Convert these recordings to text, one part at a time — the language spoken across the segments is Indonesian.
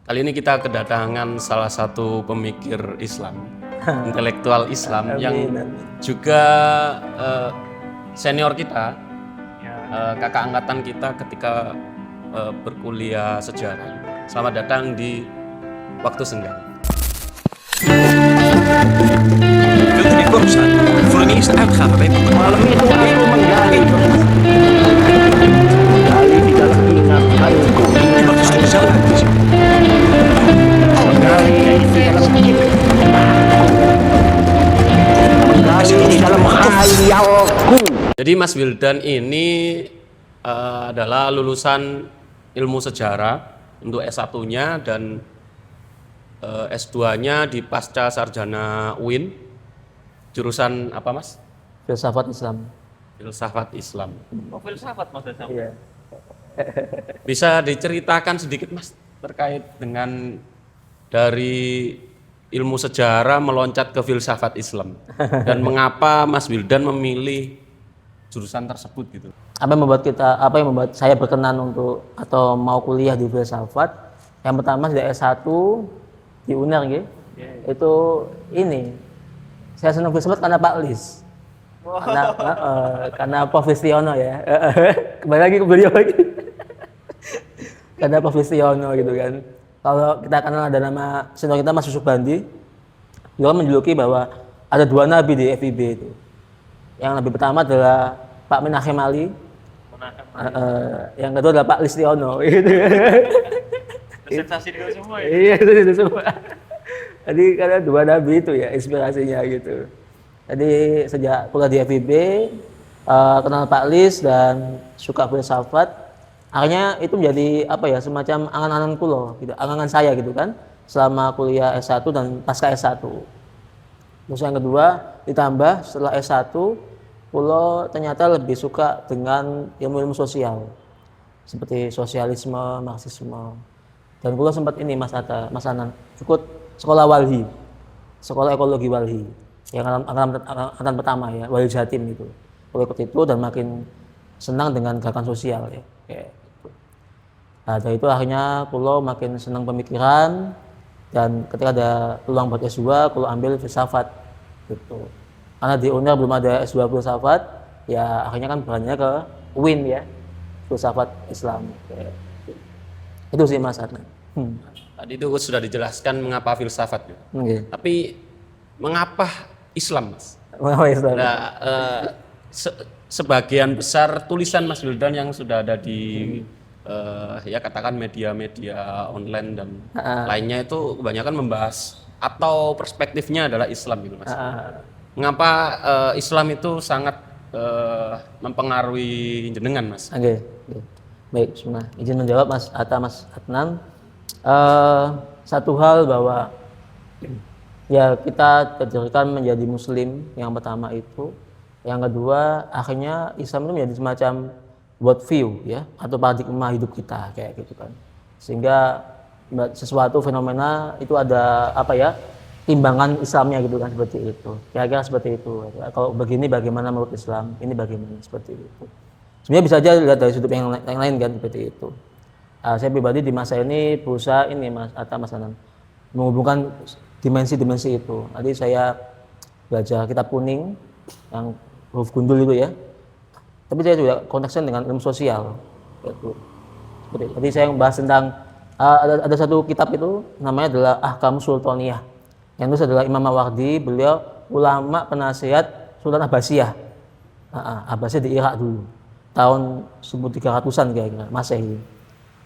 Kali ini kita kedatangan salah satu pemikir Islam, intelektual Islam yang juga senior kita, kakak angkatan kita ketika berkuliah sejarah. Selamat datang di Waktu Senggang. Wilt u niet boos zijn? Voor een eerste uitgave bij Malam itu aku menggali di dalam ingatanku. U mag de stoel zelf uitkiezen. Menggali di dalam khayalku. Jadi Mas Wildan ini adalah lulusan ilmu sejarah untuk S1-nya dan S2-nya di Pasca Sarjana UIN. Jurusan apa, Mas? Filsafat Islam. Filsafat Islam. Oh, filsafat maksudnya. Iya. Bisa diceritakan sedikit, Mas, terkait dengan dari ilmu sejarah meloncat ke filsafat Islam dan mengapa Mas Wildan memilih jurusan tersebut gitu? Apa yang membuat saya berkenan untuk atau mau kuliah di filsafat? Yang pertama di S1 di UNER gitu. Itu ini. Saya senang filsafat karena Pak Lis. Karena Prof. Listiono ya. Kembali lagi ke beliau lagi. Karena Prof. Listiono gitu kan. Kalau kita kenal ada nama senior kita Mas Yusuf Bandi, beliau menjuluki bahwa ada dua nabi di FIB itu. Yang nabi pertama adalah Pak Menachem Ali, yang kedua adalah Pak Listiono. Gitu. Sensasi dulu semua ya. Iya itu semua. Jadi karena dua nabi itu ya inspirasinya gitu. Jadi sejak kuliah di FIB, kenal Pak Lis dan suka filsafat. Akhirnya itu menjadi apa ya, semacam angan-angan kulo gitu, angan saya gitu kan selama kuliah S1 dan pasca S1. Terus yang kedua ditambah setelah S1 kulo ternyata lebih suka dengan ilmu-ilmu sosial seperti sosialisme, marxisme. Dan kulo sempat ini Mas Anan ikut sekolah Walhi, sekolah ekologi Walhi yang angkatan pertama ya, Walhi Jatim itu. Kulo ikut itu dan makin senang dengan gerakan sosial ya. Kayak gitu. Nah, dari itu akhirnya kulo makin senang pemikiran dan ketika ada peluang buat S2 kulo ambil filsafat gitu. Karena di UNER belum ada S2 filsafat, ya akhirnya kan beraninya ke UIN ya, filsafat Islam. Kayak gitu. Itu sih Mas Adnan. Tadi itu sudah dijelaskan mengapa filsafat. Okay. Tapi mengapa Islam, Mas? Mengapa Islam? Nah, sebagian besar tulisan Mas Wildan yang sudah ada di ya katakan media-media online dan lainnya itu kebanyakan membahas atau perspektifnya adalah Islam gitu, Mas. Mengapa Islam itu sangat mempengaruhi jenengan, Mas? Oke. Baik, Bismillah. Izin menjawab Mas Adnan. Satu hal bahwa ya kita dijadikan menjadi Muslim yang pertama itu, yang kedua akhirnya Islam itu menjadi semacam world view ya atau paradigma hidup kita kayak gitu kan, sehingga sesuatu fenomena itu ada apa ya timbangan Islamnya gitu kan, seperti itu kira-kira seperti itu. Kalau begini bagaimana menurut Islam, ini bagaimana, seperti itu. Sebenarnya bisa aja lihat dari sudut yang lain kan, seperti itu. Saya pribadi di masa ini berusaha ini Mas Anan menghubungkan dimensi-dimensi itu. Tadi saya belajar kitab kuning yang huruf gundul itu ya. Tapi saya juga konteksnya dengan ilmu sosial. Gitu. Jadi saya membahas tentang ada satu kitab itu namanya adalah Ahkam Sultaniyah. Yang itu adalah Imam Mawardi, beliau ulama penasihat Sultan Abbasiyah. Abbasiyah di Irak dulu. Tahun 1300-an kira-kira Masehi.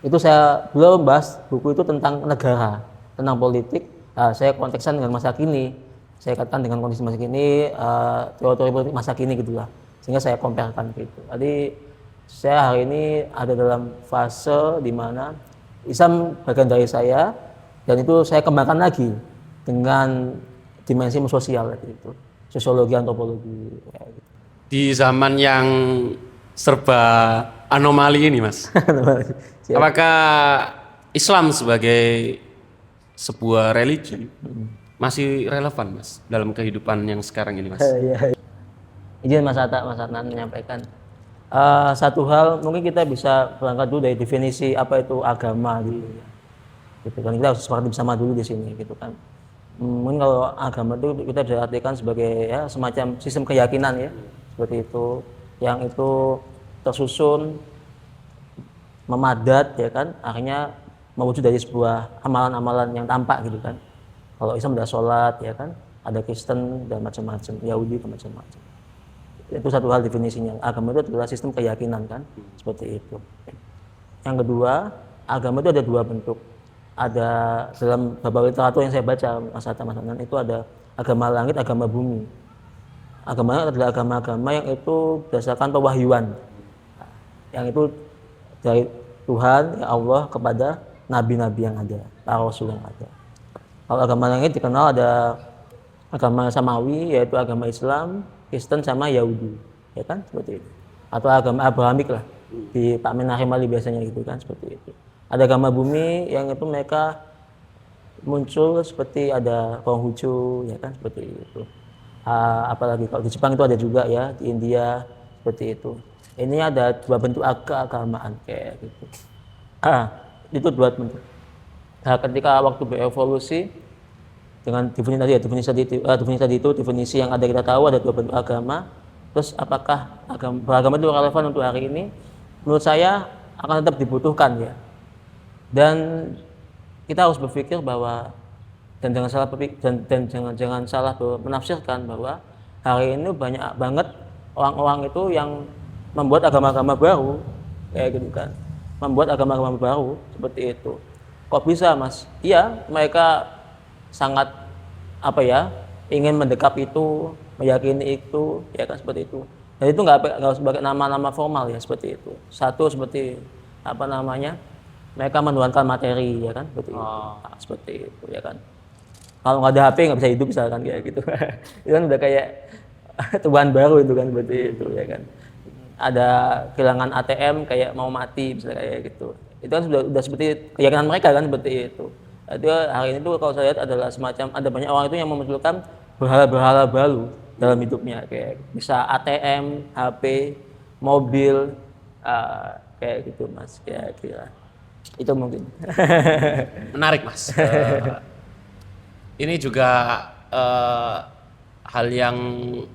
Itu beliau membahas buku itu tentang negara, tentang politik. Saya kontekskan dengan masa kini. Saya katakan dengan kondisi masa kini, teori-teori politik masa kini gitulah. Sehingga saya comparekan gitu. Jadi saya hari ini ada dalam fase di mana Islam bagian dari saya dan itu saya kembangkan lagi dengan dimensi sosial gitu. Sosiologi, antropologi kayak gitu. Di zaman yang serba anomali ini, Mas. Apakah Islam sebagai sebuah religi masih relevan, Mas, dalam kehidupan yang sekarang ini, Mas? Izin Mas Adnan menyampaikan satu hal, mungkin kita bisa berangkat dulu dari definisi apa itu agama gitu. gitu kan. Kita harus sepakati bersama dulu di sini gitu kan. Mungkin kalau agama itu kita diartikan sebagai ya semacam sistem keyakinan ya seperti itu, yang itu tersusun memadat ya kan, akhirnya mewujud dari sebuah amalan-amalan yang tampak gitu kan. Kalau Islam ada sholat ya kan, ada Kristen dan macam-macam, Yahudi dan macam-macam. Itu satu hal definisinya. Agama itu adalah sistem keyakinan kan, seperti itu. Yang kedua, agama itu ada dua bentuk. Ada dalam beberapa literatur yang saya baca Mas Hanan itu ada agama langit, agama bumi. Agama langit adalah agama-agama yang itu berdasarkan pewahyuan, yang itu dari Tuhan ya Allah kepada nabi-nabi yang ada, para rasul yang ada. Kalau agama langit dikenal ada agama samawi yaitu agama Islam, Kristen sama Yahudi, ya kan seperti itu. Atau agama Abrahamik lah di Pak Menachem Ali biasanya gitu kan seperti itu. Ada agama bumi yang itu mereka muncul seperti ada Konghucu ya kan seperti itu. Apalagi kalau di Jepang itu ada juga ya, di India seperti itu. Ini ada dua bentuk keagamaan kayak gitu. Itu dua bentuk. Nah, ketika waktu berevolusi dengan definisi yang ada kita tahu ada dua bentuk agama. Terus apakah beragama itu relevan untuk hari ini? Menurut saya akan tetap dibutuhkan ya. Dan kita harus berpikir bahwa dan jangan salah menafsirkan bahwa hari ini banyak banget orang-orang itu yang membuat agama-agama baru kayak gitu kan, membuat agama-agama baru seperti itu. Kok bisa Mas? Iya, mereka sangat ingin mendekap itu, meyakini itu, ya kan seperti itu. Dan itu nggak harus sebagai nama-nama formal ya seperti itu. Satu seperti mereka menuhankan materi ya kan seperti itu. Seperti itu ya kan. Kalau nggak ada HP nggak bisa hidup misalkan kayak gitu. Itu kan udah kayak Tuhan baru itu kan seperti itu ya kan. Ada kehilangan ATM kayak mau mati misalnya kayak gitu. Itu kan sudah seperti keyakinan mereka kan seperti itu. Jadi hari ini tuh kalau saya lihat adalah semacam ada banyak orang itu yang memunculkan berhala-berhala baru dalam hidupnya kayak bisa ATM, HP, mobil, kayak gitu Mas kira-kira. Itu mungkin. Menarik Mas. Ini juga hal yang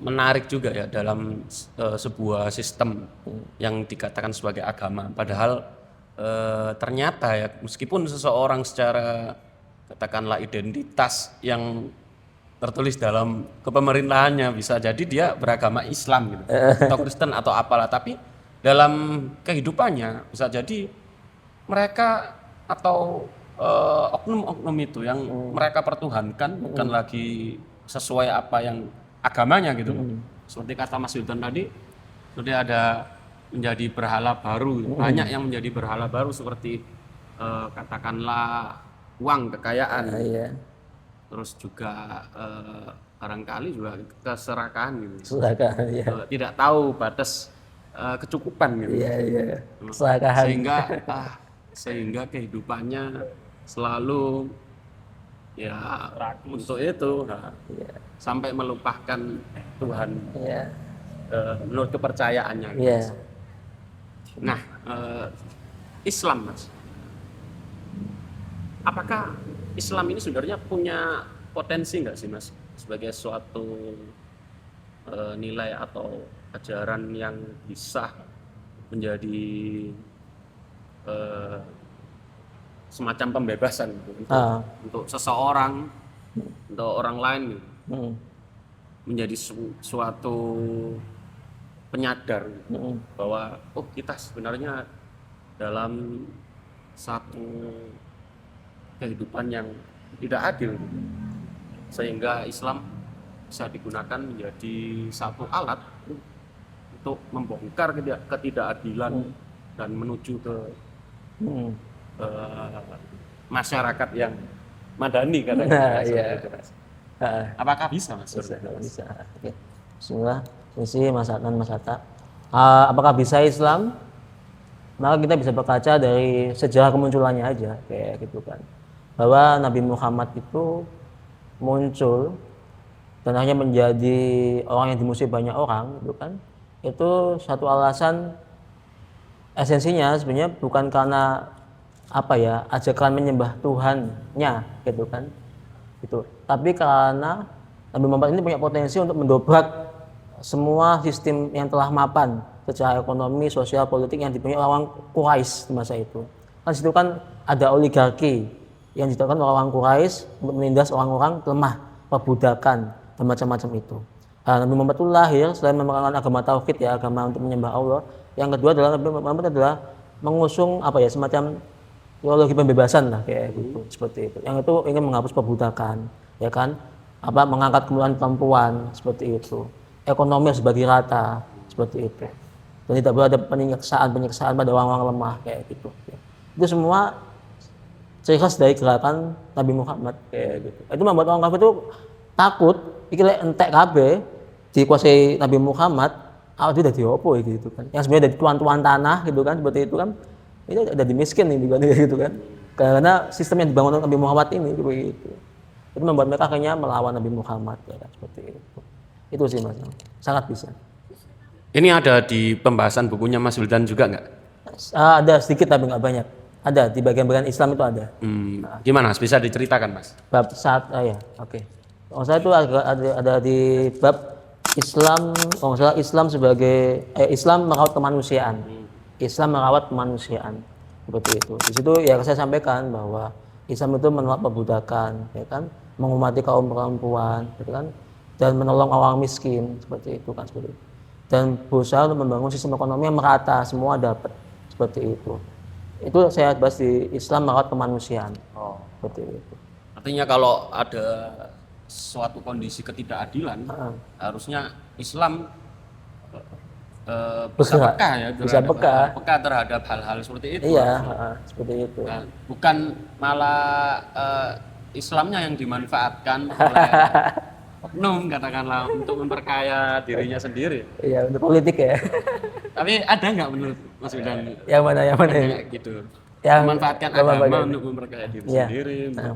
menarik juga ya dalam sebuah sistem yang dikatakan sebagai agama. Padahal ternyata ya meskipun seseorang secara katakanlah identitas yang tertulis dalam kepemerintahannya bisa jadi dia beragama Islam gitu atau Kristen atau apalah, tapi dalam kehidupannya bisa jadi mereka atau oknum-oknum itu yang mereka pertuhankan bukan lagi sesuai apa yang agamanya gitu. Seperti kata Mas Sultan tadi, sudah ada menjadi berhala baru. Banyak yang menjadi berhala baru seperti katakanlah uang, kekayaan. Terus juga barangkali juga keserakahan gitu. Keserakahan ya. Tidak tahu batas kecukupan gitu. Iya. Keserakahan. Sehingga kehidupannya selalu ya untuk itu sampai melupakan Tuhan menurut kepercayaannya. Nah, Islam Mas, apakah Islam ini sebenarnya punya potensi nggak sih Mas sebagai suatu nilai atau ajaran yang bisa menjadi semacam pembebasan gitu, untuk seseorang, untuk orang lain gitu, menjadi suatu penyadar gitu, bahwa kita sebenarnya dalam satu kehidupan yang tidak adil gitu. Sehingga Islam bisa digunakan menjadi satu alat untuk membongkar ketidakadilan dan menuju ke masyarakat yang madani katanya. Apakah bisa Mas? Bisa. Oke. Bismillah. Misi Mas Hatta. Apakah bisa Islam? Maka kita bisa berkaca dari sejarah kemunculannya aja kayak gitu kan. Bahwa Nabi Muhammad itu muncul dan akhirnya menjadi orang yang dimusuhi banyak orang gitu kan. Itu satu alasan esensinya sebenarnya bukan karena apa ya, ajakan menyembah Tuhannya gitu kan. Gitu. Tapi karena Nabi Muhammad ini punya potensi untuk mendobrak semua sistem yang telah mapan secara ekonomi, sosial, politik yang dipunyai orang Quraisy di masa itu. Kan situ kan ada oligarki yang diciptakan oleh orang Quraisy untuk menindas orang-orang lemah, perbudakan dan macam-macam itu. Nabi Muhammad itu lahir selain memerangi agama tauhid ya, agama untuk menyembah Allah. Yang kedua adalah Nabi Muhammad adalah mengusung apa ya, semacam teologi pembebasan lah kayak gitu, seperti itu. Yang itu ingin menghapus perbudakan, ya kan? Apa mengangkat kemuliaan perempuan seperti itu. Ekonomi harus bagi rata seperti itu. Dan tidak boleh ada penyiksaan pada orang-orang lemah kayak gitu. Itu semua ciri khas dari gerakan Nabi Muhammad kayak gitu. Itu membuat orang kafir itu takut, iki lek entek kabeh dikuasai Nabi Muhammad, itu udah diopo gitu kan. Yang sebenarnya dari tuan-tuan tanah gitu kan, seperti itu kan. Ini udah dimiskin nih gitu kan. Karena sistem yang dibangun oleh Nabi Muhammad ini begitu. Itu membuat mereka akhirnya melawan Nabi Muhammad ya kan, seperti itu. Itu sih Mas. Sangat bisa. Ini ada di pembahasan bukunya Mas Wildan juga nggak? Ada sedikit tapi nggak banyak. Ada di bagian-bagian Islam itu ada. Gimana Mas? Bisa diceritakan Mas? Bab saat ya, oke. Kalau saya itu ada di bab Islam, kalau salah Islam sebagai Islam merawat kemanusiaan. Islam merawat kemanusiaan seperti itu. Di situ ya saya sampaikan bahwa Islam itu menolak perbudakan, ya kan, menghormati kaum perempuan, ya kan, dan menolong orang miskin seperti itu kan, seperti itu. Dan berusaha untuk membangun sistem ekonomi yang merata, semua dapat seperti itu. Itu saya bahas di Islam merawat kemanusiaan. Seperti itu. Artinya kalau ada suatu kondisi ketidakadilan, harusnya Islam bisa Bergerak. peka ya, Bisa peka. terhadap hal-hal seperti itu. Iya, seperti itu. Nah, bukan malah Islamnya yang dimanfaatkan oleh oknum katakanlah untuk memperkaya dirinya sendiri. Iya, untuk politik ya. Tapi ada nggak menurut Mas Wildan Yang mana kayak gitu? Yang Memanfaatkan agama untuk memperkaya diri Iya. sendiri. Nah,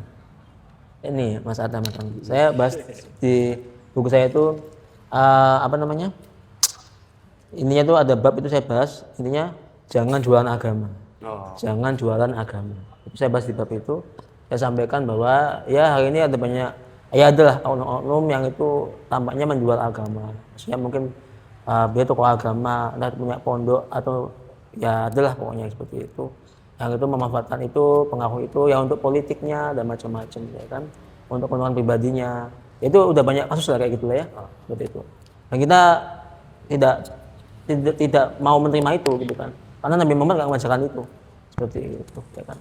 ini Mas Adam, saya bahas di buku saya itu apa namanya? Intinya tuh ada bab itu saya bahas, intinya jangan jualan agama. Jangan jualan agama. Itu saya bahas di bab itu. Saya sampaikan bahwa ya hari ini ada banyak, ya adalah oknum yang itu tampaknya menjual agama. Maksudnya mungkin dia tokoh agama, entah punya pondok atau ya adalah pokoknya seperti itu. Yang itu memanfaatkan itu, pengaruh itu ya untuk politiknya dan macam-macam ya kan, untuk keuntungan pribadinya. Itu udah banyak kasus lah kayak gitu lah ya, seperti itu. Dan kita tidak mau menerima itu gitu kan, karena Nabi Muhammad nggak mengajarkan itu seperti itu ya kan.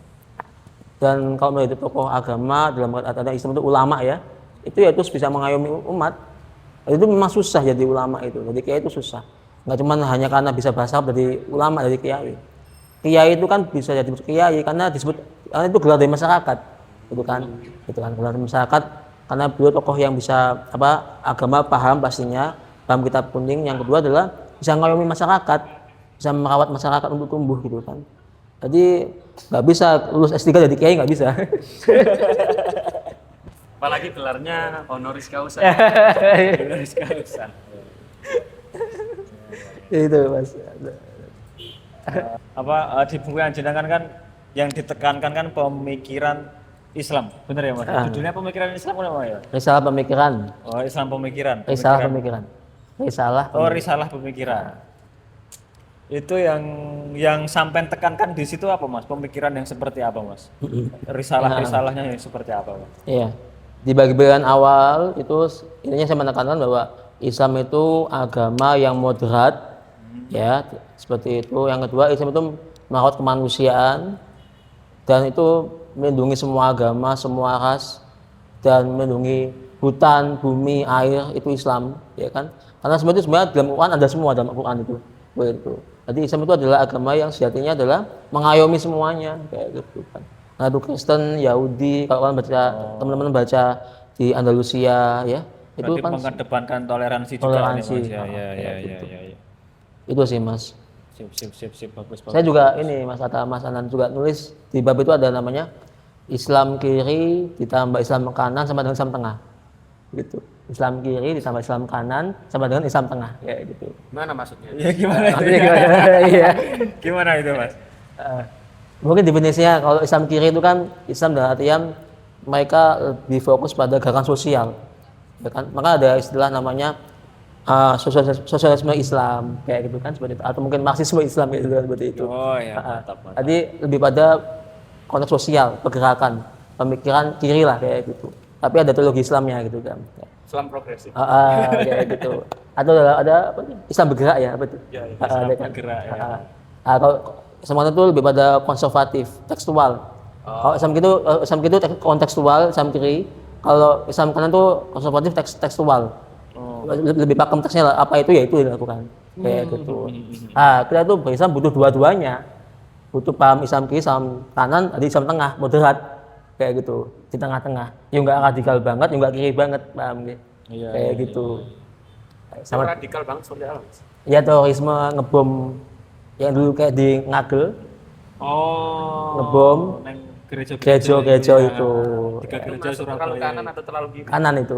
Dan kalau menjadi tokoh agama dalam kata Islam itu ulama ya, itu ya terus bisa mengayomi umat. Itu memang susah jadi ulama itu, jadi kiai itu susah. Nggak cuma hanya karena bisa bahasa Arab jadi ulama, jadi kiai. Kiai itu kan bisa jadi kiai karena karena itu gelar dari masyarakat, gitu kan gelar dari masyarakat, karena beliau tokoh yang bisa agama paham pastinya, paham kitab kuning. Yang kedua adalah bisa mengayomi masyarakat, bisa merawat masyarakat untuk tumbuh gitu kan. Jadi nggak bisa lulus S3 jadi kiai, nggak bisa. Apalagi gelarnya honoris causa. Honoris causa. Itu Mas. Di buku yang jenengan kan yang ditekankan kan pemikiran Islam, benar ya Mas? Judulnya pemikiran Islam apa ya? Risalah pemikiran. Oh, Islam pemikiran. Risalah pemikiran. Risalah pemikiran. Itu yang sampai tekankan di situ apa Mas? Pemikiran yang seperti apa Mas? Risalahnya yang seperti apa Mas? Iya. Di bagian awal itu intinya saya menekankan bahwa Islam itu agama yang moderat, ya seperti itu. Yang kedua, Islam itu merawat kemanusiaan dan itu melindungi semua agama, semua ras, dan melindungi hutan, bumi, air, itu Islam, ya kan? Karena sebenarnya dalam Quran ada semua, dalam Quran itu, begitu. Jadi Islam itu adalah agama yang sejatinya adalah mengayomi semuanya, kayak gitu kan. Nah, itu Kristen, Yahudi, kalau kalian baca, teman-teman baca di Andalusia, ya, itu berarti kan mengedepankan toleransi juga. toleransi. Ya. Itu sih Mas. Sip, bagus. Saya juga ini Mas Anan juga nulis di bab itu ada namanya Islam kiri ditambah Islam kanan sama dengan Islam tengah, gitu. Islam kiri ditambah Islam kanan sama dengan Islam tengah, ya gitu. Gimana maksudnya? Ya gimana itu? Iya. Gimana itu Mas? Mungkin definisinya kalau Islam kiri itu kan Islam dalam artian mereka lebih fokus pada gerakan sosial, ya kan? Maka ada istilah namanya sosialisme Islam kayak gitu kan seperti itu, atau mungkin marxisme Islam gitu kan, seperti itu. Oh ya, mantap. Jadi lebih pada konteks sosial, pergerakan, pemikiran kiri lah kayak gitu. Tapi ada teologi Islamnya gitu kan. Islam progresif. Kayak gitu. Atau ada apa nih? Islam bergerak ya, apa itu? Ya, Ada kan? bergerak ya. Kalau semuanya itu lebih pada konservatif, tekstual. Kalau Islam gitu kontekstual, Islam kiri. Kalau Islam kanan tuh konservatif, tekstual. Lebih pakem teksnya lah, apa itu ya itu dilakukan. Kayak gitu. Kita tuh berislam butuh dua-duanya. Butuh paham Islam kiri, Islam kanan, ada Islam tengah, moderat. Kayak gitu, di tengah-tengah. Ya nggak radikal banget, ya nggak kiri banget, paham gitu. Kayak gitu. Sama radikal banget seperti apa, Mas? Ya terorisme ngebom yang dulu kayak di Ngagel, ngebom Neng gereja gereja itu. Tiga gereja Masuk terlalu Surabaya. kanan atau terlalu kiri? Kanan itu.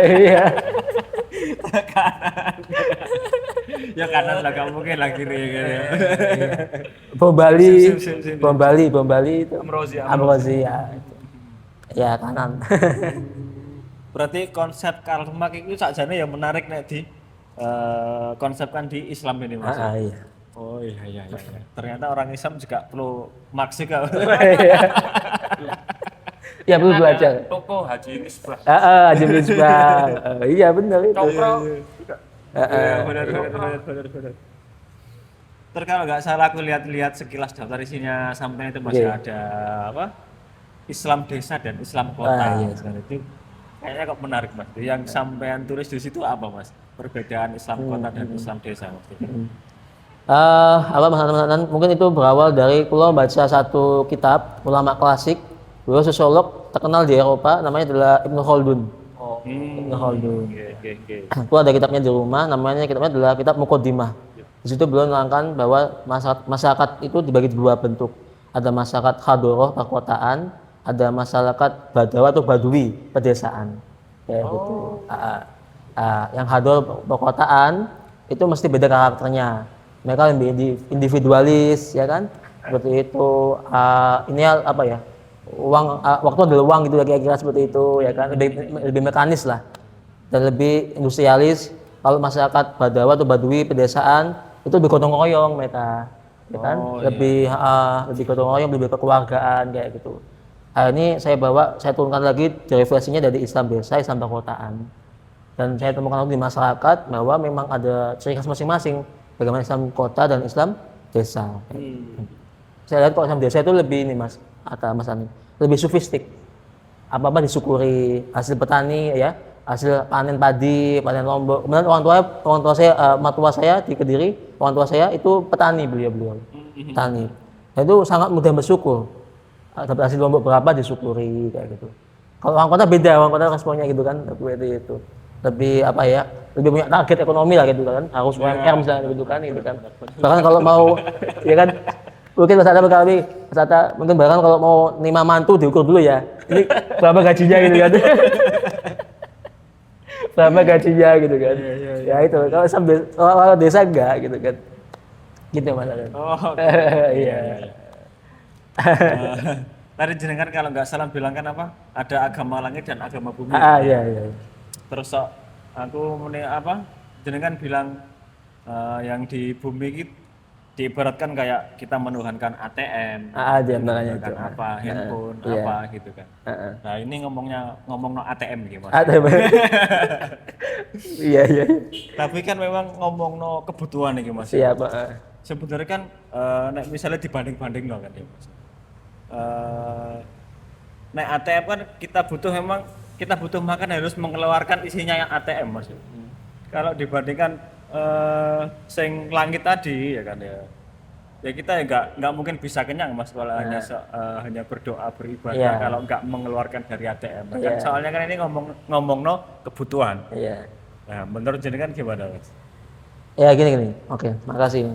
Iya. Ya kanan lah, gak mungkin lah kiri ya. Bom Bali, Sip. bom Bali itu. Amrozi. Ya kanan. Berarti konsep Karl Marx itu sakjane ya menarik nek di konsepkan di Islam ini Mas. Iya. Oh iya. Ternyata orang Islam juga perlu Marx juga. Ya perlu belajar. Toko Haji Misbah. Haji Misbah. Iya benar itu. Cokro. Benar. Terus kalau nggak salah aku lihat sekilas daftar isinya sampai itu masih ada apa? Islam desa dan Islam kota. Iya. Itu kayaknya kok menarik Mas. Yang sampean tulis di situ apa Mas? Perbedaan Islam kota dan Islam desa Mas. Apa Mas, mungkin itu berawal dari kalau baca satu kitab ulama klasik, beliau sosiolog terkenal di Eropa, namanya adalah Ibnu Khaldun. Ibnu Khaldun. Oke. Itu ada kitabnya di rumah, kitabnya adalah kitab Muqaddimah. Di situ beliau menerangkan bahwa masyarakat itu dibagi dua bentuk. Ada masyarakat hadoroh, perkotaan, ada masyarakat badawa atau badui, pedesaan. Kayak gitu. Yang hadoroh, perkotaan itu mesti beda karakternya. Mereka lebih individualis, ya kan? Seperti itu. Ini apa ya? Waktu adalah uang gitu, kira-kira seperti itu, ya kan? Lebih mekanis lah, dan lebih industrialis. Kalau masyarakat badawa atau badui, pedesaan itu lebih gotong royong mereka, ya kan? Lebih gotong royong, lebih kekeluargaan kayak gitu. Ini saya turunkan lagi derivasinya dari Islam desa, Islam perkotaan. Dan saya temukan lagi di masyarakat bahwa memang ada ciri khas masing-masing. Bagaimana Islam kota dan Islam desa. Saya lihat kalau Islam desa itu lebih ini Mas Ani, lebih sofistik. Apa-apa disyukuri, hasil petani ya, hasil panen padi, panen lombok. Kemudian orang tua saya, matua saya di Kediri, orang tua saya itu petani, beliau petani. Dan itu sangat mudah bersyukur. Dapat hasil lombok berapa disyukuri kayak gitu. Kalau orang kota beda, orang kota responnya gitu kan, seperti itu. Lebih apa ya, lebih punya target ekonomi lah gitu kan, harus UMR misalnya gitu kan. Bahkan kalau mau ya kan, mungkin Mas Atta mungkin bahkan kalau mau nerima mantu diukur dulu ya, ini berapa gajinya gitu kan. Berapa gajinya gitu kan. Ya itu, kalau desa enggak gitu kan. Gitu Mas Atta. Iya. Tadi jenengan kalau nggak salah bilang kan apa? Ada agama langit dan agama bumi. Iya. Terus aku jenengan bilang yang di bumi itu diibaratkan kayak kita menuhankan ATM, dia makanya itu. apa handphone, apa gitu kan. Nah ini ngomong ATM gitu Mas. ATM. Iya. Tapi kan memang ngomong kebutuhan nih Mas. Iya Pak. Sebenarnya kan misalnya dibanding-banding kan ya Mas. ATM kan kita butuh makan harus mengeluarkan isinya yang ATM Mas. Kalau dibandingkan sing langit tadi ya kan ya kita nggak mungkin bisa kenyang Mas kalau hanya berdoa beribadah kalau nggak mengeluarkan dari ATM kan soalnya kan ini ngomong kebutuhan. Nah menurut jenengan gimana Mas? Ya gini. Oke, makasih.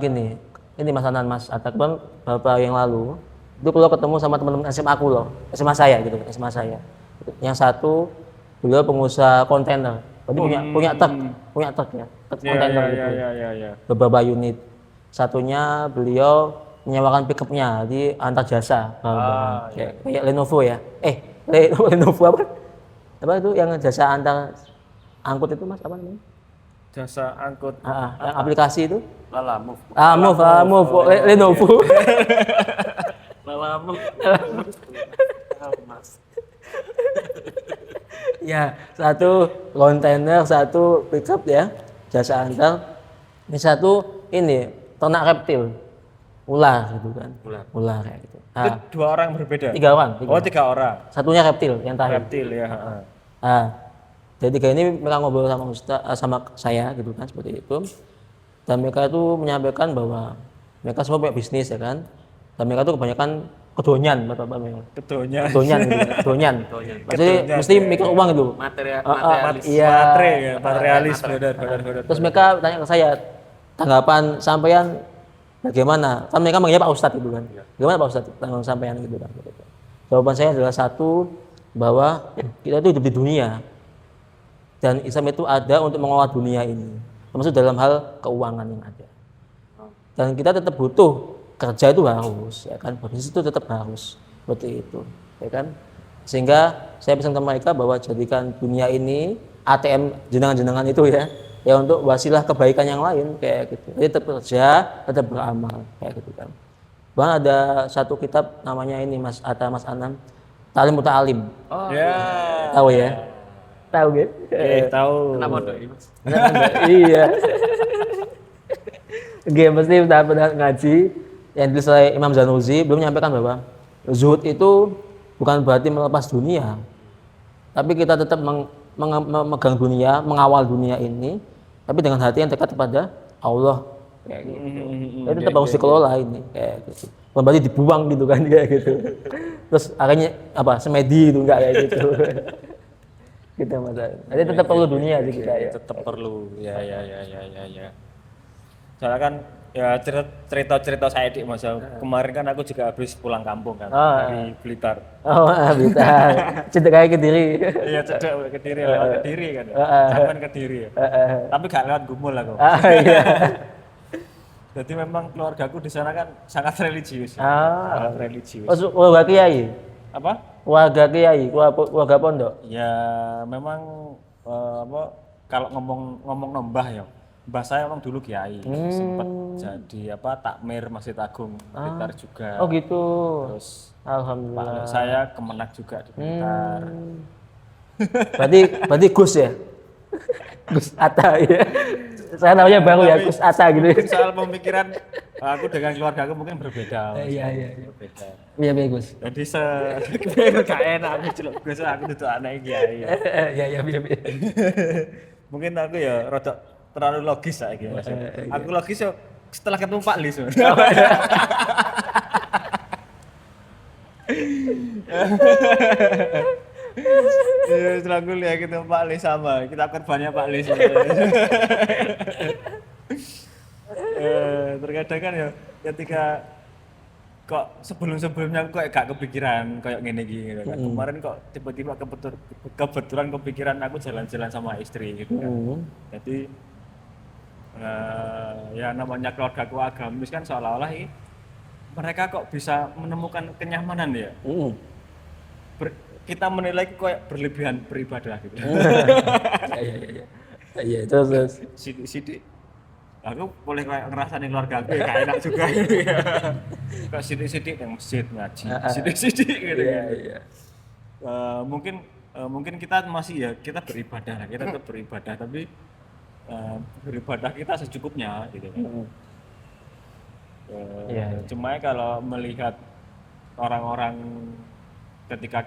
Gini, ini Mas Anan, Mas Atta, kan beberapa yang lalu itu kalau ketemu sama teman-teman SMA aku loh, SMA saya gitu, SMA saya. Yang satu beliau pengusaha kontainer, jadi punya truk ya, truk kontainer gitu. Iya. Beberapa unit. satunya beliau menyewakan pickupnya di antar jasa kayak Lenovo ya. Lenovo apa? Apa itu yang jasa antar angkut itu Mas apa namanya? Jasa angkut. Yang aplikasi itu? Lala move. Move. Lenovo. Lala move. Ya, satu kontainer, satu pickup ya, jasa antar. Ini satu ini ternak reptil, ular gitu kan. Ular kayak gitu. Itu 2 orang berbeda. 3 orang. Oh, 3 orang. Satunya reptil yang terakhir. Reptil ya. Jadi kayak ini mereka ngobrol sama sama saya gitu kan seperti itu. Dan mereka itu menyampaikan bahwa mereka semua punya bisnis ya kan. Dan mereka tuh kebanyakan kedonyan bapak-bapak memang. Kedonyan. Kedonyan. Maksudnya mesti mikir uang gitu. Materialis. Iya. Materialis benar. Terus mereka tanya ke saya, tanggapan sampean bagaimana? Kan mereka manggilnya Pak Ustadz gitu kan. Gimana Pak Ustadz tanggapan sampean gitu kan. Jawaban saya adalah satu, bahwa kita itu hidup di dunia. Dan Islam itu ada untuk mengelola dunia ini. Termasuk dalam hal keuangan yang ada. Dan kita tetap butuh, kerja itu harus, ya kan, bisnis itu tetap harus, seperti itu, ya kan. Sehingga saya pesan ke mereka bahwa jadikan dunia ini ATM jenengan-jenengan itu ya untuk wasilah kebaikan yang lain kayak gitu. Jadi tetap kerja, tetap beramal kayak gitu kan. Bahkan ada satu kitab namanya ini Mas Anam, Talim Muta'alim. Oh ya. Tahu ya? Tahu gitu? Tahu. Kenapa dok ini Mas? Iya. Oke, mesti benar-benar ngaji yang ditulis oleh Imam Zanuzi belum menyampaikan bahwa zuhud itu bukan berarti melepas dunia, tapi kita tetap memegang dunia, mengawal dunia ini, tapi dengan hati yang dekat kepada Allah kayak gitu. Itu tetap harus dikelola ini kayak gitu. Bukan berarti dibuang gitu kan kayak gitu. Terus akhirnya apa? Semedi itu enggak kayak gitu. Gitu Mas. Jadi tetap perlu dunia sih kita ya. Tetap perlu. Ya. Soalnya kan ya cerita saya di Mas. Kemarin kan aku juga habis pulang kampung kan dari Blitar. Oh, Blitar. Cinta kayak Kediri. Iya, cedek Kediri, lewat Kediri kan. Sampai Kediri ya. Tapi gak lewat Gumul aku. Iya. Jadi memang keluargaku di sana kan sangat religius. Sangat religius. Warga Kiai. Apa? Warga Kiai, warga pondok. Ya memang kalau ngomong nembah ya. Mbah saya emang dulu kiai, sempat jadi takmir Masjid Agung Blitar juga. Oh gitu. Terus Alhamdulillah. Pak saya kemenak juga di Blitar. Berarti Gus ya? Gus Atta ya. Saya namanya baru ya, Gus Atta gitu. Soal pemikiran aku dengan keluarga aku mungkin berbeda. Iya. Berbeda. Iya Gus. Jadi gak enak aku celuk Gus, aku duduk anak kiai. Iya. Mungkin aku ya rada terlalu logis saiki Mas. Aku logis ya setelah ketemu Pak Lis. Iya, setelah aku lihat ketemu Pak Lis sama, kita korbannya Pak Lis. Terkadang kan ya ketika kok sebelumnya kok gak kepikiran kayak ngene iki gitu kan. Kemarin kok tiba-tiba kebetulan kepikiran aku jalan-jalan sama istri gitu kan. Jadi ya namanya keluargaku agamis kan seolah-olah mereka kok bisa menemukan kenyamanan ya. Kita menilai kok berlebihan beribadah gitu. Iya, terus. Sidik aku boleh kayak ngerasain keluarga aku ya enak juga gitu ya. Kok sidik-sidik yang masjid ngaji, sidik-sidik gitu kan. Iya. Mungkin kita masih ya kita beribadah lah, kita tetap beribadah tapi beribadah kita secukupnya gitu kan. Cuma kalau melihat orang-orang ketika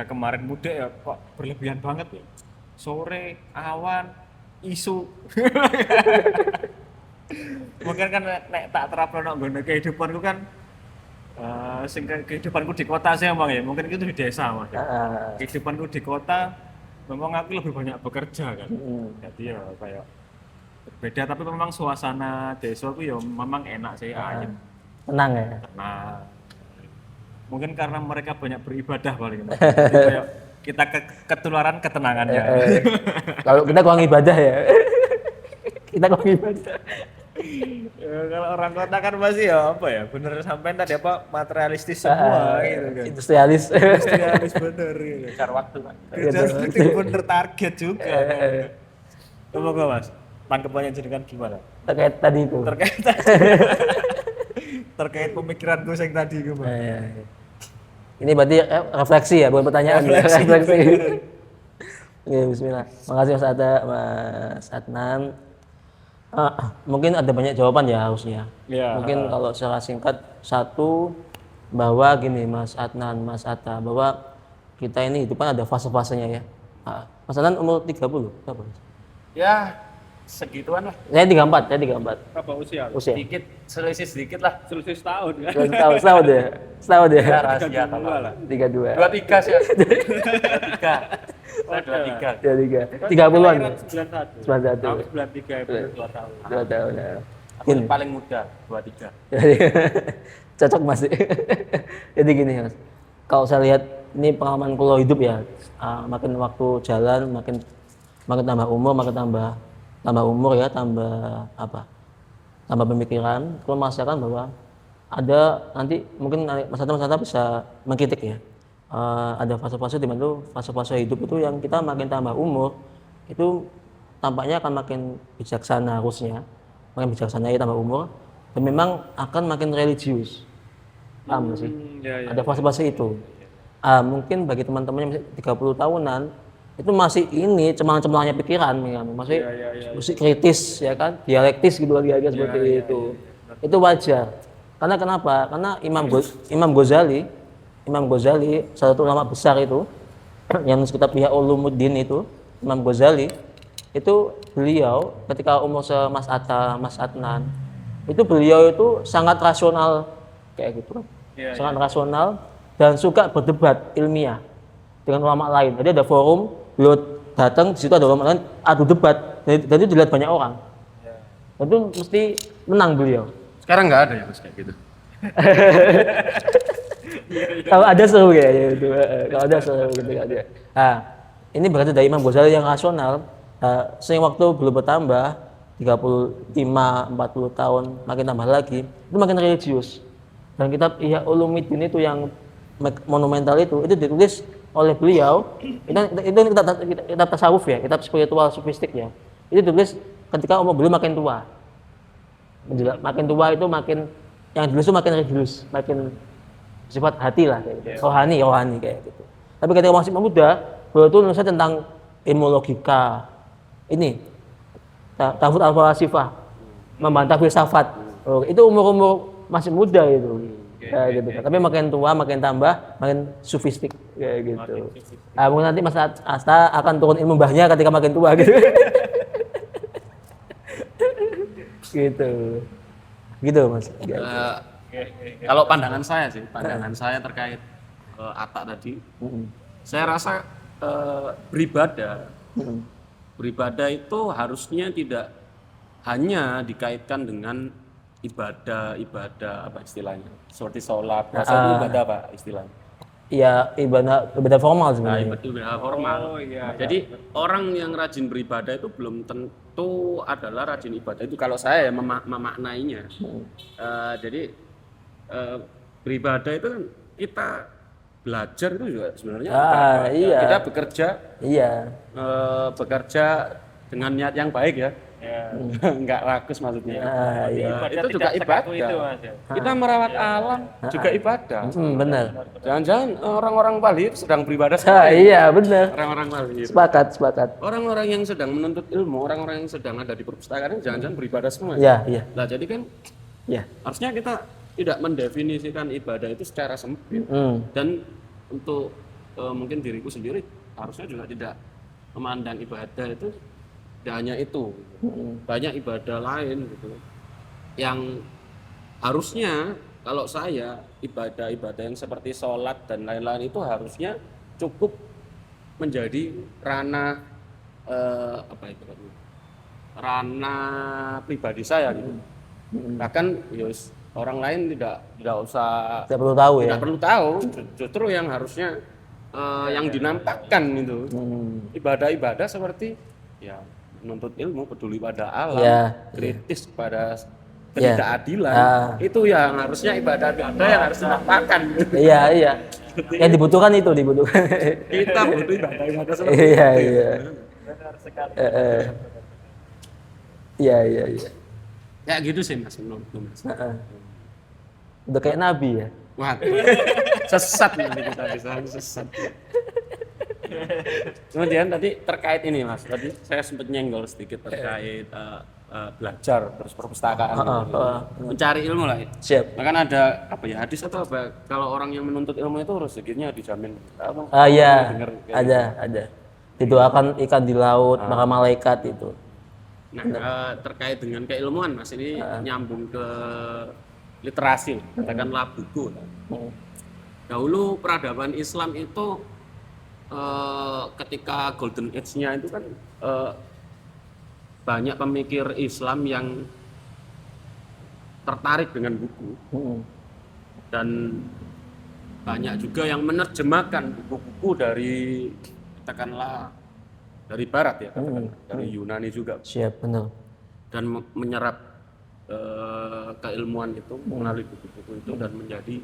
kemarin mudik ya kok berlebihan banget ya. Sore, awan, isu. Mungkin kan nek tak terapno nang kehidupanku kan kehidupanku di kota sih emang ya, mungkin itu di desa Mas. Kehidupanku di kota memang aku lebih banyak bekerja kan. Jadi ya kayak berbeda tapi memang suasana desa itu ya memang enak sih, ayem. Tenang ya. Tenang. Mungkin karena mereka banyak beribadah paling. Jadi kayak kita ketularan ketenangannya. Kalau kita kurang ibadah ya. Kita kurang ibadah. Ya, kalau orang kota kan masih ya apa ya, bener sampai tadi apa materialistis semua gitu kan. Industrialis. Industrialis bener gitu. Kejar waktu kan. Kejar itu bener target juga. Semoga Mas, tanggapannya jenengan gimana? Terkait tadi itu. Terkait terkait pemikiranku yang tadi gimana? Ini berarti refleksi ya, bukan pertanyaan. Refleksi. Oke, bismillah. Makasih Mas Atta, Mas Adnan. Mungkin ada banyak jawaban ya harusnya. Ya. Mungkin kalau secara singkat satu, bahwa gini Mas Adnan, Mas Atta, bahwa kita ini hidup kan ada fase-fasenya ya. Mas Adnan umur 30 berapa? Ya segituan lah. Saya 34, saya 34. Apa usia? Usia. Sedikit selisih sedikit lah. Selisih setahun kan? Setahun deh. Setahun deh. Ya rahasia kalau. 32. 23 sih. 23. Saya 23. 30-an. 91. 91. Aku 93 ya, bener 2 tahun. 2 tahun ya. Aku yang paling muda 23. Cocok Mas. Jadi gini Mas. Kalau saya lihat ini pengalaman kuliah hidup ya. Makin waktu jalan makin tambah umur, makin tambah umur ya, tambah pemikiran. Kalau merasakan bahwa ada nanti mungkin Mas Ata bisa mengkritik ya. Ada fase-fase di mana tuh fase-fase hidup itu yang kita makin tambah umur itu tampaknya akan makin bijaksana harusnya, makin bijaksana ya tambah umur, dan memang akan makin religius. Paham nggak sih? Ada fase-fase itu. Mungkin bagi teman-teman yang masih 30 tahunan itu masih ini cemang-cemangnya pikiran, masih musik kritis ya kan, dialektis gitu lagi seperti itu. Itu wajar. Karena kenapa? Karena Imam Ghazali, salah satu ulama besar itu yang kitab Ihya Ulumuddin itu, Imam Ghazali itu beliau ketika umur Mas Atta, Mas Adnan, itu beliau itu sangat rasional kayak gitu kan. Sangat rasional dan suka berdebat ilmiah dengan ulama lain. Jadi ada forum, beliau datang, di situ ada ulama lain, adu debat, dan itu dilihat banyak orang. Dan itu mesti menang beliau. Sekarang nggak ada ya Mas kayak gitu. Kalau ada seru kayaknya itu. Kalau ada seru gitu kan dia. Ini berarti dari Imam Ghazali yang rasional. Seiring waktu belum bertambah 35, 40 tahun makin tambah lagi, itu makin religius. Dan kitab Ihya Ulumuddin itu yang monumental itu ditulis oleh beliau. Itu kitab tasawuf ya, kitab spiritual sufistik ya. Itu ditulis ketika umur beliau makin tua. Makin tua itu makin yang ditulis itu makin religius, makin sifat hati lah kayak gitu. Rohani kayak gitu. Tapi ketika masih muda, beliau itu nulisnya tentang ilmu logika. Ini Tafut al-Falasifah, membantah filsafat. Itu umur masih muda itu. Kayak gitu. Tapi makin tua, makin tambah, makin sufistik kayak gitu. Mungkin nanti Mas Asta akan turun ilmu mbahnya ketika makin tua gitu. Gitu Mas. Kalau pandangan saya terkait Atta tadi, saya rasa beribadah itu harusnya tidak hanya dikaitkan dengan ibadah apa istilahnya, seperti sholat, puasa itu ibadah apa istilahnya? Iya, ibadah formal sebenarnya. Ibadah formal. Jadi orang yang rajin beribadah itu belum tentu adalah rajin ibadah itu, kalau saya ya memaknainya. Jadi beribadah itu kan kita belajar itu juga sebenarnya iya. kita bekerja bekerja dengan niat yang baik ya. Enggak rakus maksudnya. Itu juga ibadah. Kita merawat alam juga ibadah. Benar. Jangan-jangan orang-orang Bali sedang beribadah. Iya, benar. Orang-orang Bali. Sepakat. Orang-orang yang sedang menuntut ilmu, orang-orang yang sedang ada di perpustakaan jangan-jangan beribadah semua. Iya. Nah, jadi kan harusnya kita tidak mendefinisikan ibadah itu secara sempit. Dan untuk mungkin diriku sendiri harusnya juga tidak memandang ibadah itu tidak hanya itu, banyak ibadah lain gitu yang harusnya, kalau saya, ibadah-ibadah yang seperti sholat dan lain-lain itu harusnya cukup menjadi ranah ranah pribadi saya gitu. Bahkan yus orang lain tidak perlu tahu, justru yang harusnya yang dinampakkan itu ibadah-ibadah seperti ya menuntut ilmu, peduli pada alam, Ya, kritis pada Ya. ketidakadilan, Ah. itu yang harusnya ibadah yang harus dilakukan. Iya, iya. Yang dibutuhkan itu dibutuhkan. Kita butuh ibadah seperti Iya, itu. iya. Benar sekali. Iya, iya, iya. Ya gitu sih Mas menurutku Mas. Heeh. Udah kayak nabi ya. Wah, sesat nanti kita bisa sesat. Kemudian tadi terkait ini Mas, tadi saya sempat nyenggol sedikit terkait belajar terus perpustakaan, gitu. Mencari ilmu lah. Siap. Bahkan ada apa ya hadis atau apa? Kalau orang yang menuntut ilmu itu rezekinya dijamin. Apa? Ah iya, Dengar kayak ada. Didoakan ikan di laut, maka malaikat itu. Nah, terkait dengan keilmuan Mas, ini nyambung ke literasi, katakanlah buku. Dahulu peradaban Islam itu ketika golden age-nya itu kan banyak pemikir Islam yang tertarik dengan buku dan banyak juga yang menerjemahkan buku-buku dari katakanlah dari Barat ya, katakanlah dari Yunani juga, Siap, benar. dan menyerap keilmuan itu melalui buku-buku itu dan menjadi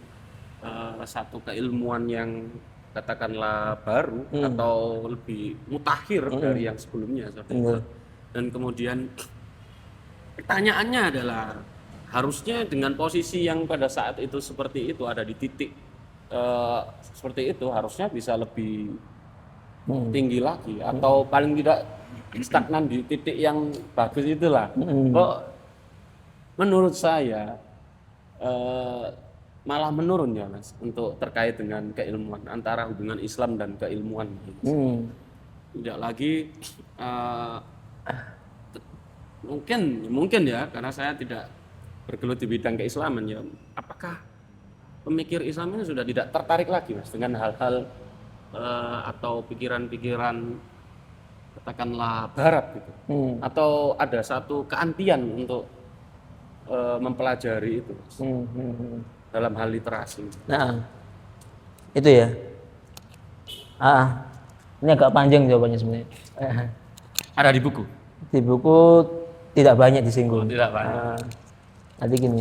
satu keilmuan yang katakanlah baru atau lebih mutakhir dari yang sebelumnya seperti itu. Dan kemudian pertanyaannya adalah harusnya dengan posisi yang pada saat itu seperti itu ada di titik seperti itu harusnya bisa lebih tinggi lagi atau paling tidak stagnan di titik yang bagus itulah. Kok menurut saya malah menurun ya Mas untuk terkait dengan keilmuan antara hubungan Islam dan keilmuan. Tidak lagi mungkin ya karena saya tidak bergelut di bidang keislaman ya, apakah pemikir Islam ini sudah tidak tertarik lagi Mas dengan hal-hal atau pikiran-pikiran katakanlah Barat gitu, atau ada satu keantian untuk mempelajari itu Mas, dalam hal literasi. Nah, itu ya. Ini agak panjang jawabannya sebenarnya. Ada di buku? Di buku tidak banyak disinggung. Tidak banyak. Nanti gini,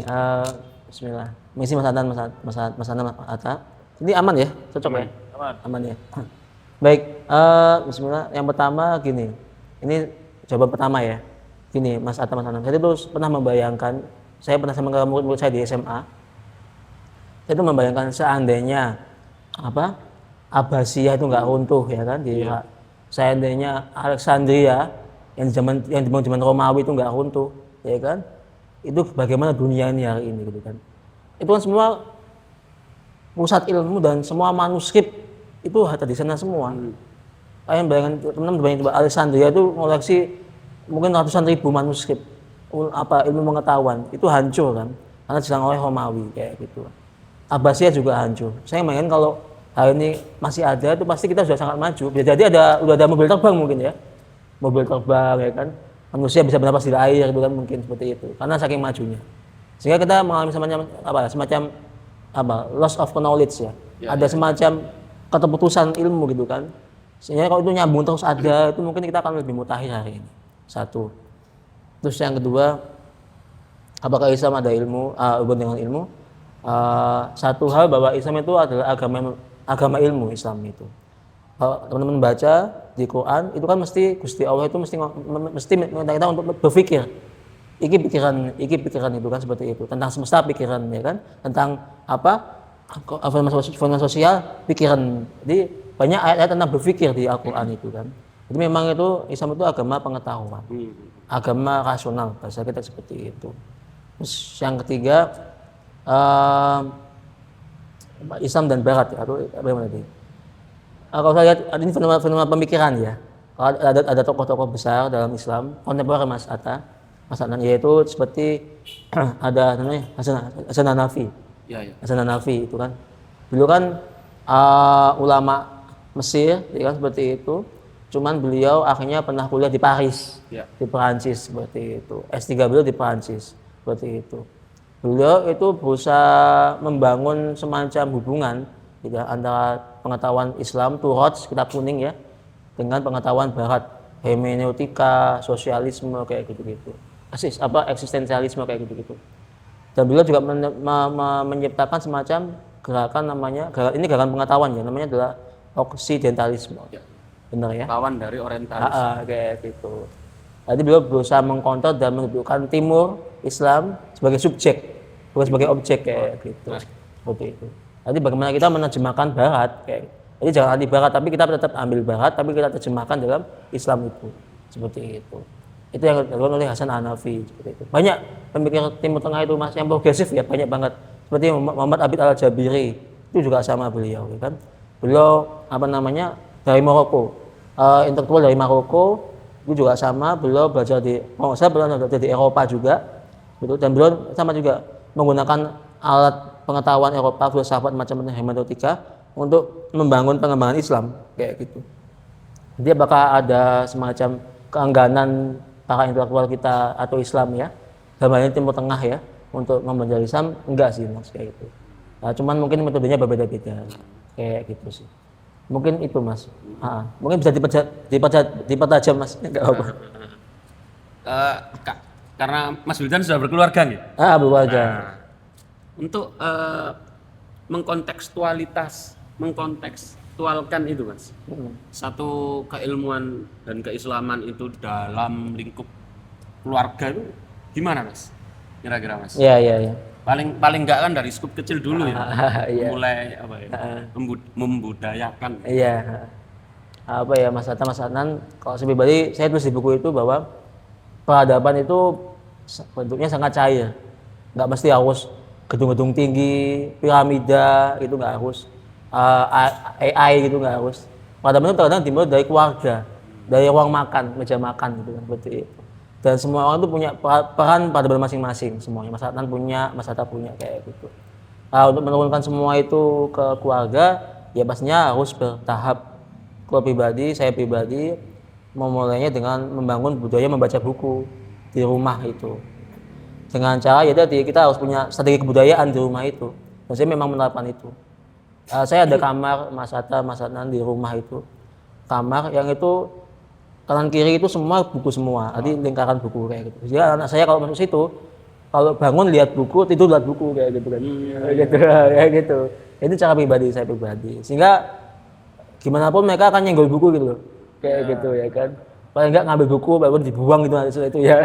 Bismillah. Misi Mas Adnan, Mas Atta. Ini aman ya? Cocok ya? Aman ya. Baik, Bismillah. Yang pertama gini. Ini jawaban pertama ya. Gini, Mas Atta, Mas Adnan. Saya itu pernah membayangkan, saya pernah sama murid-murid saya di SMA. Saya itu membayangkan seandainya Abbasiyah itu nggak runtuh ya kan di Irak. Seandainya Alexandria yang zaman Romawi itu nggak runtuh, ya kan? Itu bagaimana dunia ini hari ini gitu kan? Itu kan semua pusat ilmu dan semua manuskrip itu ada di sana semua. Kalian bayangkan, teman-teman bayangin coba Alexandria itu koleksi mungkin ratusan ribu manuskrip ilmu pengetahuan itu hancur kan? Karena diserang oleh Romawi kayak gitu. Abbasiyah juga hancur. Saya bayangin kalau hari ini masih ada itu pasti kita sudah sangat maju. Bisa jadi udah ada mobil terbang mungkin ya. Mobil terbang ya kan. Manusia bisa bernapas di air itu kan mungkin seperti itu. Karena saking majunya. Sehingga kita mengalami semacam loss of knowledge ya. Ada semacam keterputusan ilmu gitu kan. Sehingga kalau itu nyambung terus ada itu mungkin kita akan lebih mutakhir hari ini. Satu. Terus yang kedua, apakah Islam ada ilmu, hubungan dengan ilmu? Satu hal bahwa Islam itu adalah agama ilmu. Islam itu kalau teman-teman baca di Quran itu kan mesti Gusti Allah itu mesti minta kita untuk berpikir iki pikiran itu kan seperti itu tentang semesta pikiran ya kan tentang fenomena sosial pikiran. Jadi banyak ayat-ayat tentang berpikir di Al-Quran itu kan. Jadi memang itu Islam itu agama pengetahuan, agama rasional bahasa kita seperti itu. Terus yang ketiga Islam dan Barat ya, atau bagaimana tadi? Kalau saya lihat ini fenomena pemikiran ya. Kalau ada tokoh-tokoh besar dalam Islam kontemporer Mas Atta, Mas Adnan, yaitu seperti ada namanya Hasan Hanafi. Hasan Hanafi itu kan. Dulu kan ulama Mesir, ya kan seperti itu. Cuman beliau akhirnya pernah kuliah di Paris, di Perancis seperti itu. S3 beliau di Perancis seperti itu. Beliau itu berusaha membangun semacam hubungan antara pengetahuan Islam, Turat, kitab kuning ya, dengan pengetahuan Barat, hermeneutika, sosialisme kayak gitu-gitu. Eksistensialisme kayak gitu-gitu. Dan beliau juga menciptakan semacam gerakan namanya, gerakan pengetahuan ya, namanya adalah oksidentalisme. Benar ya? Lawan dari orientalis. Kayak gitu. Jadi beliau berusaha mengkontrol dan menunjukkan Timur Islam sebagai subjek, bukan sebagai objek kayak gitu. Seperti itu. Jadi bagaimana kita menerjemahkan Barat kayak gitu. Jadi jangan anti Barat, tapi kita tetap ambil Barat, tapi kita terjemahkan dalam Islam itu. Seperti itu. Itu yang dilakukan oleh Hasan Hanafi. Seperti itu. Banyak pemikir Timur Tengah itu mas yang progresif ya, banyak banget. Seperti Muhammad Abid Al-Jabiri, itu juga sama beliau, ya kan? Beliau dari Maroko, intelektual dari Maroko, itu juga sama. Beliau belajar belajar di Eropa juga, gitu. Dan beliau sama juga menggunakan alat pengetahuan Eropa, filsafat macam-macam hermeneutika untuk membangun pengembangan Islam kayak gitu. Jadi apakah ada semacam keengganan para intelektual kita atau Islam ya, dalam hal ini Timur Tengah ya, untuk mempelajari Islam? Enggak sih mas kayak gitu. Nah, cuman mungkin metodenya berbeda-beda kayak gitu sih. Mungkin itu mas. Mungkin bisa dipertajam mas. Enggak apa. Karena Mas Wildan sudah berkeluarga nih. Berkeluarga. Untuk mengkontekstualkan itu mas, satu keilmuan dan keislaman itu dalam lingkup keluarga itu gimana mas? Kira-kira mas? Iya. Paling enggak kan dari skup kecil dulu ya, Iya. mulai membudayakan. Iya. Mas Adnan, kalau saya pribadi saya tulis di buku itu bahwa peradaban itu bentuknya sangat cair, nggak mesti harus gedung-gedung tinggi, piramida gitu, nggak harus AI gitu, nggak harus. Peradaban itu terkadang dimulai dari keluarga, dari ruang makan, meja makan gitu kan, seperti itu. Dan semua orang itu punya peran peradaban masing-masing, semuanya. Mas Adnan punya, Mas Hatta punya kayak gitu. Untuk menurunkan semua itu ke keluarga, ya pastinya harus bertahap. Kalau saya pribadi memulainya dengan membangun budaya membaca buku di rumah itu. Dengan cara ya tadi kita harus punya strategi kebudayaan di rumah itu. Dan saya memang menerapkan itu. Saya ada kamar Mas Hatta, Mas Adnan di rumah itu. Kamar yang itu kanan kiri itu semua buku semua. Jadi lingkaran buku kayak gitu. Jadi anak saya kalau masuk situ, kalau bangun lihat buku, tidur lihat buku kayak gitu kan. Kayak gitu. Itu cara saya pribadi. Sehingga gimana pun mereka akan nyenggol buku gitu loh. Kayak gitu ya kan. Paling enggak ngambil buku baru dibuang gitu setelah itu ya.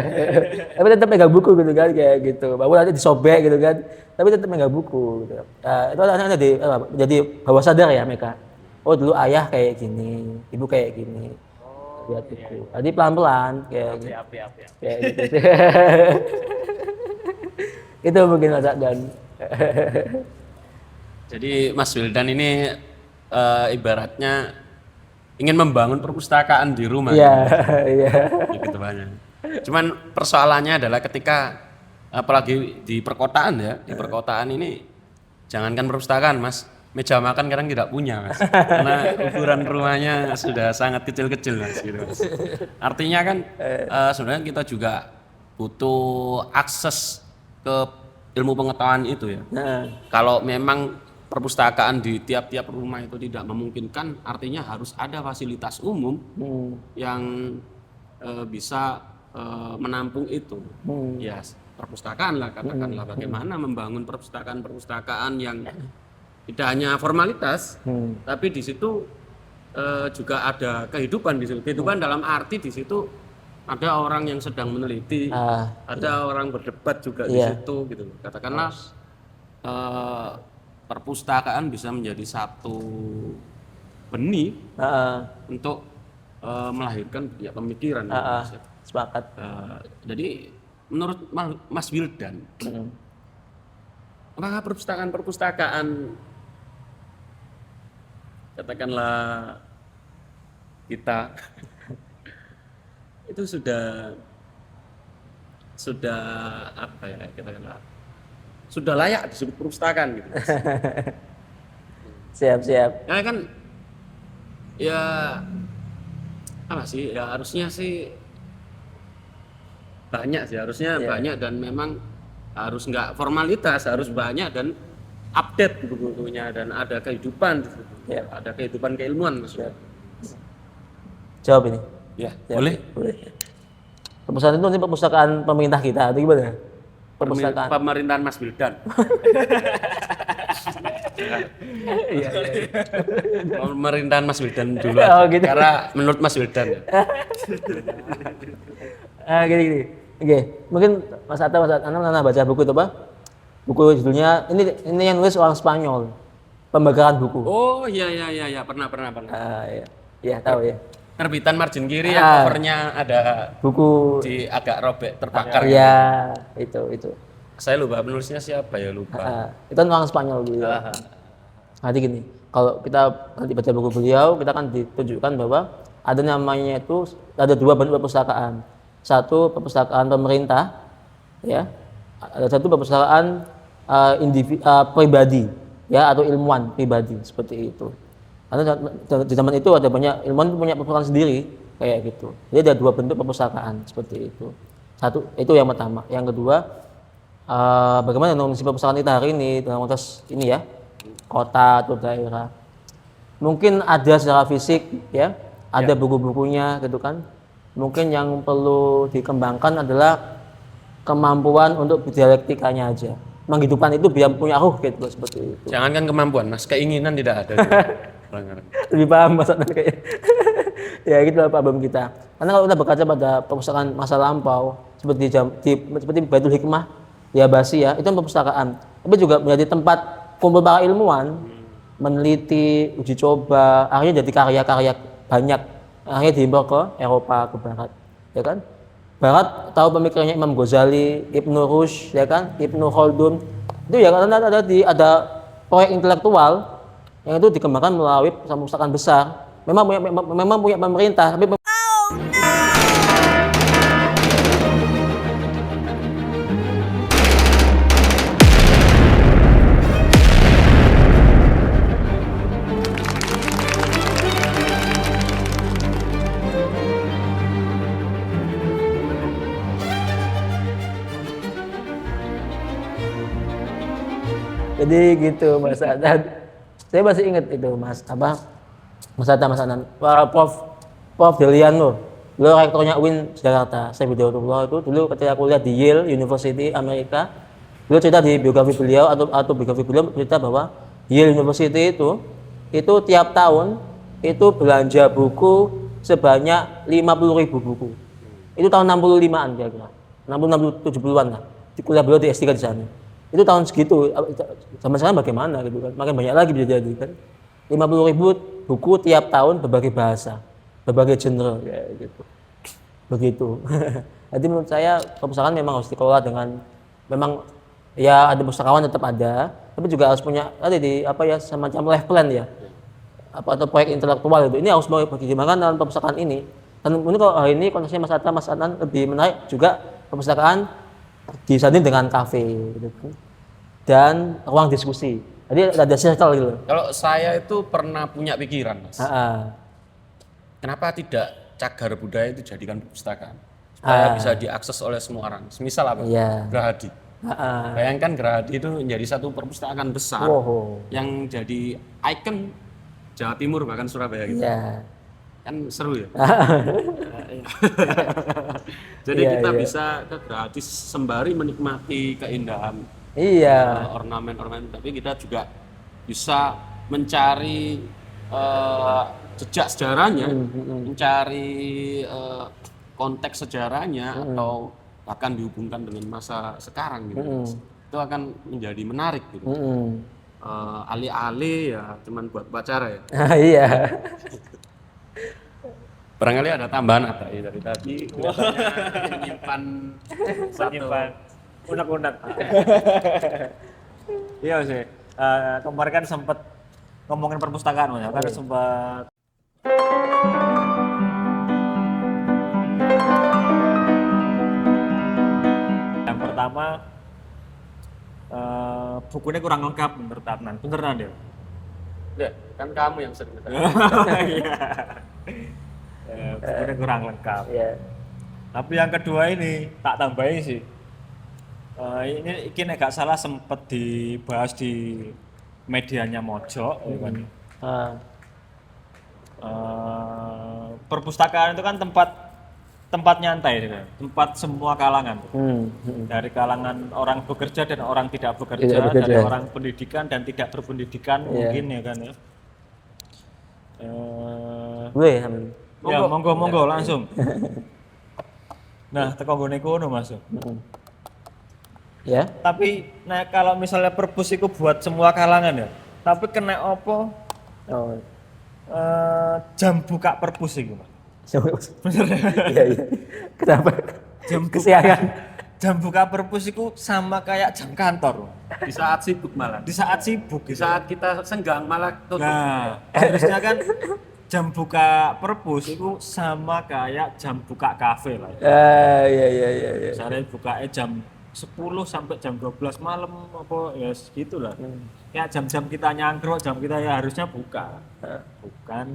Tapi tetap megang buku gitu kan kayak gitu. Baru nanti disobek gitu kan. Tapi tetap megang buku gitu. Itu akhirnya jadi bawah sadar ya mereka. Oh dulu ayah kayak gini, ibu kayak gini. Lihat buku. Jadi pelan-pelan kayak gitu. Kayak gitu. Itu mungkin Mas Adnan. Jadi Mas Wildan ini ibaratnya ingin membangun perpustakaan di rumah. Iya. Gitu banyak. Cuman persoalannya adalah ketika apalagi di perkotaan ya, di perkotaan ini jangankan perpustakaan mas, meja makan kadang tidak punya mas, karena ukuran rumahnya sudah sangat kecil-kecil mas, gitu mas. Artinya kan sebenarnya kita juga butuh akses ke ilmu pengetahuan itu ya. Kalau memang perpustakaan di tiap-tiap rumah itu tidak memungkinkan, artinya harus ada fasilitas umum yang bisa menampung itu. Ya, perpustakaan lah katakanlah. Bagaimana membangun perpustakaan yang tidak hanya formalitas, tapi di situ juga ada kehidupan di situ. Kehidupan dalam arti di situ ada orang yang sedang meneliti, ada orang berdebat juga di situ gitu. Katakanlah perpustakaan bisa menjadi satu benih untuk melahirkan ya, pemikiran. Sepakat. Jadi menurut Mas Wildan, apakah perpustakaan katakanlah kita itu sudah apa ya katakanlah sudah layak disebut perpustakaan gitu. Siap. Ya kan ya apa sih ya harusnya sih banyak sih banyak dan memang harus nggak formalitas, harus banyak dan update buku-bukunya dan ada kehidupan di situ. Ada kehidupan keilmuan maksudnya. Jawab ini. Ya, boleh. Boleh. Perpustakaan itu nanti perpustakaan pemerintah kita, atau gimana? Perpustakaan. Pemerintahan Mas Wildan. Iya. Pemerintahan Mas Wildan dulu. Oh, aja. gitu. Karena menurut Mas Wildan. Gini. Oke, mungkin Mas Anan baca buku itu apa? Buku judulnya ini yang nulis orang Spanyol. Pembakaran buku. Oh, iya, pernah. Iya. Iya, tahu ya. Terbitan margin kiri yang covernya ada Buku di agak robek terbakar. Iya, itu. Saya lupa penulisnya siapa ya, lupa. Itu kan orang Spanyol dulu. Nanti gini, kalau kita nanti baca buku beliau, kita akan ditunjukkan bahwa ada namanya itu ada dua bentuk perpustakaan. Satu perpustakaan pemerintah, ya. Ada satu perpustakaan pribadi, ya, atau ilmuwan pribadi seperti itu. Karena di zaman itu ada banyak ilmuwan punya perpustakaan sendiri kayak gitu. Jadi ada dua bentuk perpustakaan seperti itu. Satu itu yang pertama. Yang kedua, bagaimana kondisi perpustakaan kita hari ini dalam konteks ini ya, kota atau daerah. Mungkin ada secara fisik ya, ada buku-bukunya gitu kan. Mungkin yang perlu dikembangkan adalah kemampuan untuk dialektikanya aja. Menghidupkan itu biar punya ruh gitu seperti itu. Jangankan kemampuan, Mas, keinginan tidak ada. Lebih paham Mas Adnan kayak ya gitu lah problem kita. Karena kalau kita berkaca pada perpustakaan masa lampau seperti Baitul Hikmah ya Basi ya, itu kan perpustakaan. Tapi juga menjadi tempat kumpul para ilmuwan meneliti, uji coba, akhirnya jadi karya-karya banyak. Akhirnya diimpor ke Eropa, ke Barat. Ya kan? Barat tahu pemikirannya Imam Ghazali, Ibnu Rushd, ya kan? Ibnu Khaldun. Itu ya karena ada proyek intelektual yang itu dikembangkan melalui perpustakaan besar. Memang punya pemerintah, tapi jadi gitu Mas Adnan. Saya masih ingat itu Mas Anan, Prof Deliano, beliau rektornya UIN Jakarta. Saya Bidayatullah itu dulu ketika kuliah di Yale University Amerika, beliau cerita di biografi beliau atau biografi beliau cerita bahwa Yale University itu tiap tahun itu belanja buku sebanyak 50.000 buku. Itu tahun 65-an kira-kira. 70-an lah. Di kuliah beliau di S3 di sana. Itu tahun segitu, zaman sekarang bagaimana gitu kan, makin banyak lagi bisa jadi kan. 50.000 buku tiap tahun berbagai bahasa, berbagai genre kayak gitu. Begitu. Jadi menurut saya perpustakaan memang harus dikelola dengan memang ya ada pustakawan tetap ada, tapi juga harus punya semacam life plan ya. Atau proyek intelektual itu. Ini harus bagaimana dalam perpustakaan ini. Dan ini kalau hari ini konteksnya Mas Adnan lebih menarik juga perpustakaan disanding dengan kafe gitu. Dan ruang diskusi. Jadi ada circle gitu. Kalau saya itu pernah punya pikiran, Mas. Kenapa tidak cagar budaya itu jadikan perpustakaan? Supaya bisa diakses oleh semua orang. Semisal apa? Gerahadi. Bayangkan Gerahadi itu menjadi satu perpustakaan besar yang jadi ikon Jawa Timur bahkan Surabaya gitu. Kan seru ya. Jadi kita bisa ke gratis sembari menikmati keindahan ornamen-ornamen, tapi kita juga bisa mencari jejak sejarahnya, mencari konteks sejarahnya atau bahkan dihubungkan dengan masa sekarang gitu. Itu akan menjadi menarik gitu. Alih-alih ya cuman buat upacara ya. Iya. Barangkali ada tambahan apa ya dari tadi menyimpan unek-unek. Iya sih. Kemarin kan sempat ngomongin perpustakaan ya, kan sempat yang pertama bukunya kurang lengkap menurut Adnan. Beneran dia? Ya, kan kamu yang sering Bukunya kurang lengkap. Tapi yang kedua ini tak tambahin sih. Ini agak salah sempat dibahas di medianya Mojok, perpustakaan itu kan tempat nyantai gitu. Tempat semua kalangan. Dari kalangan orang bekerja dan orang tidak bekerja, Tidak bekerja. dari orang pendidikan dan tidak berpendidikan mungkin ya kan ya. Boleh ya, Amin? Ya monggo langsung. Nah, teko nggone kono Mas. Ya. Tapi nah kalau misalnya perpus itu buat semua kalangan ya. Tapi kena opo Oh. jam buka perpus itu, Mas. Iya, iya. Kenapa? Jam Kesiangan. Jam buka perpus itu sama kayak jam kantor. Di saat sibuk malah. Di saat sibuk, Di saat kita senggang malah tutup. Nah, harusnya kan jam buka perpus itu sama kayak jam buka kafe lah. Iya, iya, iya, iya. Misalnya bukanya jam 10 sampai jam 12 malam apa ya segitulah. Ya jam-jam kita nyangkruk, jam kita ya harusnya buka. Bukan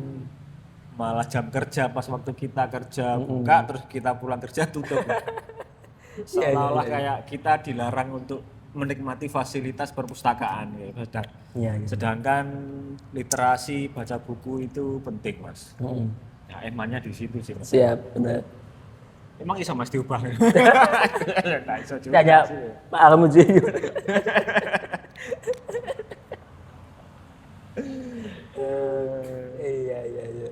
malah jam kerja pas waktu kita kerja buka terus kita pulang kerja tutup. Seolah-olah kayak kita dilarang untuk menikmati fasilitas perpustakaan ya. Iya, iya. Sedangkan literasi baca buku itu penting, Mas. Ya emangnya di situ sih, Mas. Siap, benar. Emang iso Mas diubah. Nggak iso juga Tanya sih. Pak Almuji. Iya, iya, iya.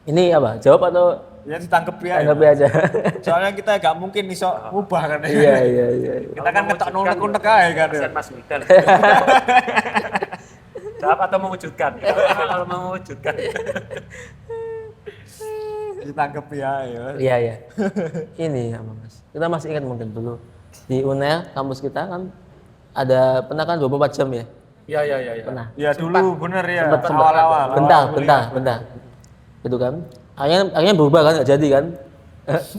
Ini apa? Jawab atau Ya ditangkep ya. tanggapi aja? Soalnya kita nggak mungkin iso ubah kan. Iya, iya, iya. Kita kan ketok nunek-nunek aja kan. Kasihan Mas Wildan. Jawab atau mewujudkan? Kalau mewujudkan. Ditangkep ya. Iya, iya. Ini apa, Mas? Kita masih ingat mungkin dulu di UNER kampus kita kan pernah kan 24 jam ya? Iya, iya, iya. Pernah. Ya dulu bener ya. Sempat Awal-awal. bentar. Gitu kan. Akhirnya berubah kan, nggak jadi kan.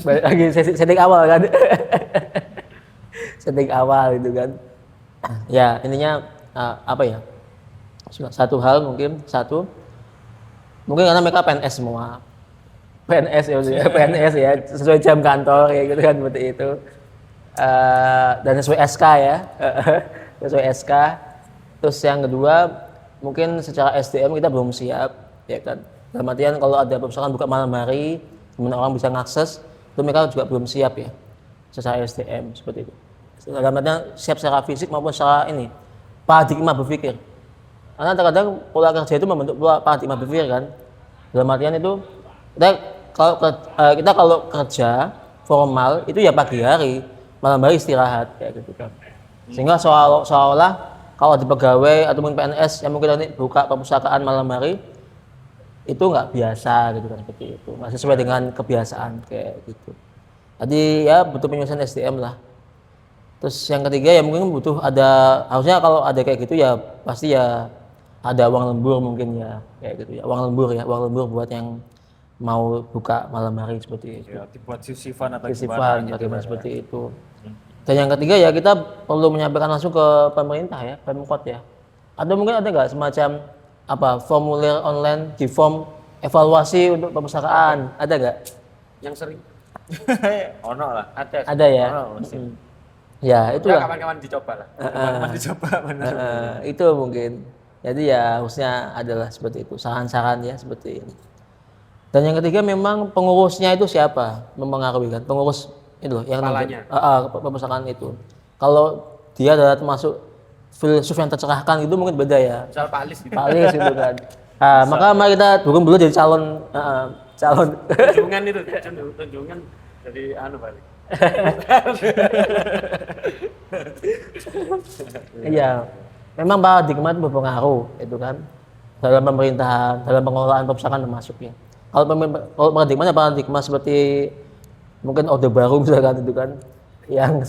Balik lagi setting awal kan. Setting awal gitu kan. Ya, intinya apa ya? Satu hal mungkin karena mereka PNS semua. PNS ya, PNS ya, sesuai jam kantor ya gitu kan seperti itu. Dan sesuai SK ya. Sesuai SK. Terus yang kedua, mungkin secara SDM kita belum siap, ya kan. Dalam artian kalau ada perpustakaan buka malam hari, dimana orang bisa mengakses, itu mereka juga belum siap ya, secara SDM seperti itu. Dalam artian siap secara fisik maupun secara paradigma berpikir. Karena terkadang pola kerja itu membentuk pola paradigma berpikir kan. Dalam artian itu kita kalau kerja formal itu ya pagi hari, malam hari istirahat kayak gitu kan. Sehingga seolah-olah kalau di pegawai atau mungkin PNS yang mungkin nanti buka perpustakaan malam hari itu nggak biasa gitu kan, seperti itu, masih sesuai dengan kebiasaan kayak gitu. Jadi ya butuh penyusunan SDM lah. Terus yang ketiga ya mungkin harusnya kalau ada kayak gitu ya pasti ya ada uang lembur mungkin ya kayak gitu ya, uang lembur buat yang mau buka malam hari seperti itu. Ya, dibuat sisifan atau Sisifan gimana bagaimana gitu. seperti itu. Dan yang ketiga ya kita perlu menyampaikan langsung ke pemerintah ya, Pemkot ya. Atau mungkin ada nggak semacam formulir online di form evaluasi untuk perpustakaan, ada nggak? Yang sering Ono lah. Ada ya. Ya itu ya lah. kawan-kawan dicoba lah. Kapan dicoba benar. Itu mungkin. Jadi ya harusnya adalah seperti itu, saran-saran ya seperti ini. Dan yang ketiga memang pengurusnya itu siapa mempengaruhi kan, pengurus itu loh yang Kepalanya. perpustakaan itu. Kalau dia adalah termasuk filsuf yang tercerahkan itu mungkin beda ya. Misal Pak Alis gitu. Pak Alis gitu kan. Maka mari kita dukung dulu jadi calon. Tunjungan itu, tunjungan jadi balik. Iya, memang paradigma itu berpengaruh itu kan dalam pemerintahan, dalam pengelolaan perpustakaan termasuknya. Kalau paradigma seperti mungkin Orde Baru misalkan itu kan, yang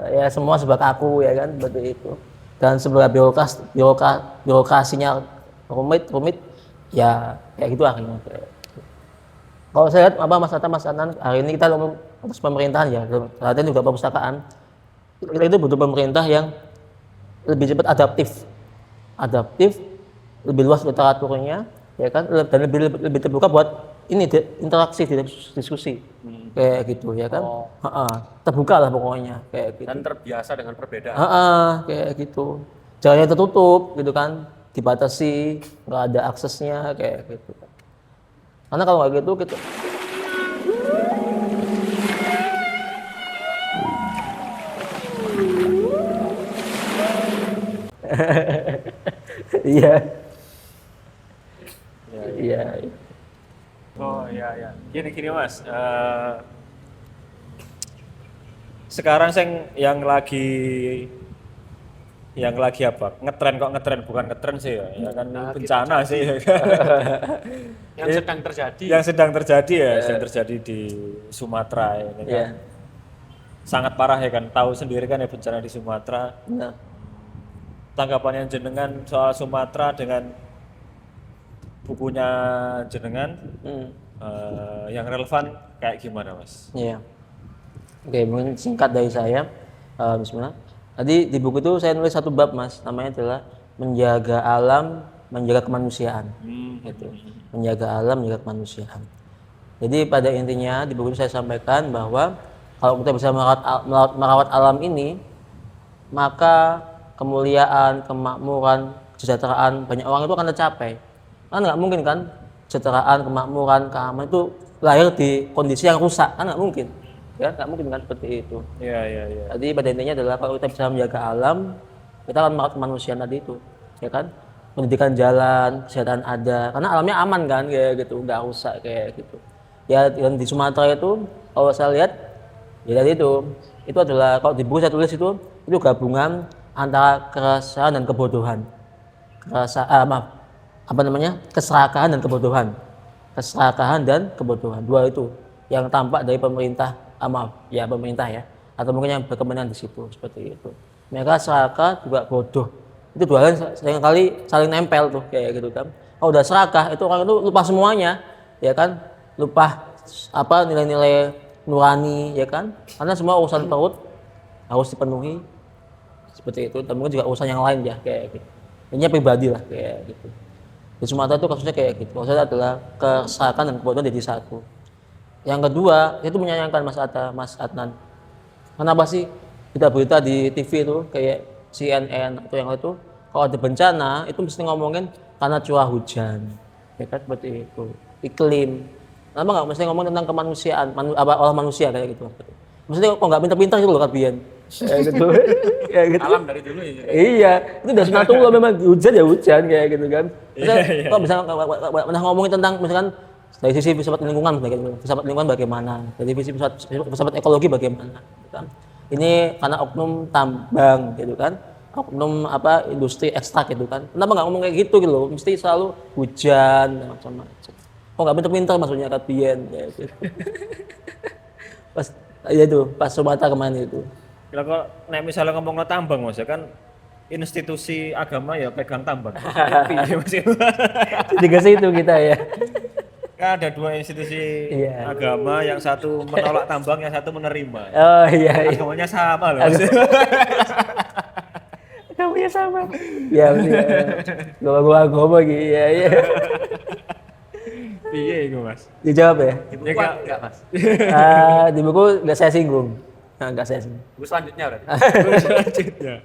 ya semua sebab aku ya kan seperti itu. Dan sebelah birokrasinya rumit ya kayak gitu akhirnya. Kalau saya lihat Mas Adnan hari ini kita atas pemerintahan ya, perhatian juga perpustakaan. Kita itu butuh pemerintah yang lebih cepat adaptif, lebih luas literaturnya, ya kan, dan lebih terbuka buat interaksi, diskusi, kayak gitu, ya kan. Terbuka lah pokoknya, kayak gitu. Dan terbiasa dengan perbedaan. Kayak gitu. Jangan tertutup, gitu kan, dibatasi, nggak ada aksesnya, kayak gitu. Karena kalau nggak gitu kita iya. Iya. Oh iya iya. Gini Mas, sekarang yang lagi apa? Ngetren bukan ngetren sih ya. Ya kan bencana sih. Ya kan? Yang sedang terjadi. Yang sedang terjadi ya, sedang terjadi di Sumatera ini kan. Iya. Sangat parah ya kan. Tahu sendiri kan ya bencana di Sumatera. Nah, Tanggapannya jenengan soal Sumatera dengan bukunya jenengan yang relevan kayak gimana Mas? iya. Oke, mungkin singkat dari saya. Bismillah. Tadi di buku itu saya nulis satu bab Mas, namanya adalah menjaga alam, menjaga kemanusiaan. Gitu. Menjaga alam, menjaga kemanusiaan. Jadi pada intinya di buku itu saya sampaikan bahwa kalau kita bisa merawat alam ini, maka kemuliaan, kemakmuran, kesejahteraan banyak orang itu akan tercapai. Kan nggak mungkin kan kesejahteraan, kemakmuran, keamanan itu lahir di kondisi yang rusak, kan nggak mungkin. Ya, nggak mungkin kan seperti itu. Iya iya iya. Jadi pada intinya adalah kalau kita bisa menjaga alam, kita akan merawat kemanusiaan tadi itu, ya kan? Pendidikan jalan, kesehatan ada, karena alamnya aman kan, kayak gitu, nggak rusak kayak gitu. Ya, dan di Sumatera itu, kalau saya lihat, ya tadi itu adalah kalau di buku saya tulis itu gabungan antara keresahan dan kebodohan. Keserakahan dan kebodohan. Keserakahan dan kebodohan, dua itu yang tampak dari pemerintah. Pemerintah ya, atau mungkin yang berkepentingan di situ seperti itu. Mereka serakah juga bodoh. Itu dua hal yang kali saling nempel tuh kayak gitu kan. Kalau udah serakah itu orang itu lupa semuanya, ya kan? Lupa nilai-nilai nurani, ya kan? Karena semua urusan perut harus dipenuhi seperti itu. Dan mungkin juga urusan yang lain ya kayak gitu. Ini pribadi lah kayak gitu. Di Sumatera itu kasusnya kayak gitu. Kasusnya adalah keserakahan dan kebodohan jadi satu. Yang kedua, itu menyayangkan Mas Adnan. Kenapa sih berita-berita di TV itu kayak CNN atau yang itu, kalau ada bencana itu mesti ngomongin karena curah hujan, ya kan seperti itu, iklim. Kenapa nggak mesti ngomong tentang kemanusiaan, olah manusia kayak gitu? Maksudnya kok nggak pintar-pintar gitu loh Bian? Kayak gitu, kayak gitu. Alam dari dulu ya. Iya, itu udah sunatullah memang hujan ya hujan kayak gitu kan. Kok bisa pernah ngomongin tentang misalkan dari sisi filsafat lingkungan, filsafat lingkungan bagaimana, dari sisi filsafat ekologi bagaimana, gitu kan. Ini karena oknum tambang, gitu kan, oknum industri ekstrak, gitu kan. Kenapa nggak ngomong kayak gitu loh? Mesti selalu hujan macam-macam. Kok nggak pinter-pinter maksudnya Bian, ya gitu. Pas Sumatera kemarin itu. Kalau kok misalnya ngomong tambang Mas ya kan institusi agama ya pegang tambang. Iya Mas. Juga sih itu kita ya. Kan ada dua institusi agama, yang satu menolak tambang, yang satu menerima. Oh iya. Agamanya sama loh. Agamanya sama. Ya gua agama gitu ya. Iya itu Mas. Dijawab ya? Di buku enggak Mas? Di buku nggak saya singgung. Nggak saya singgung. Buku selanjutnya berarti. Selanjutnya.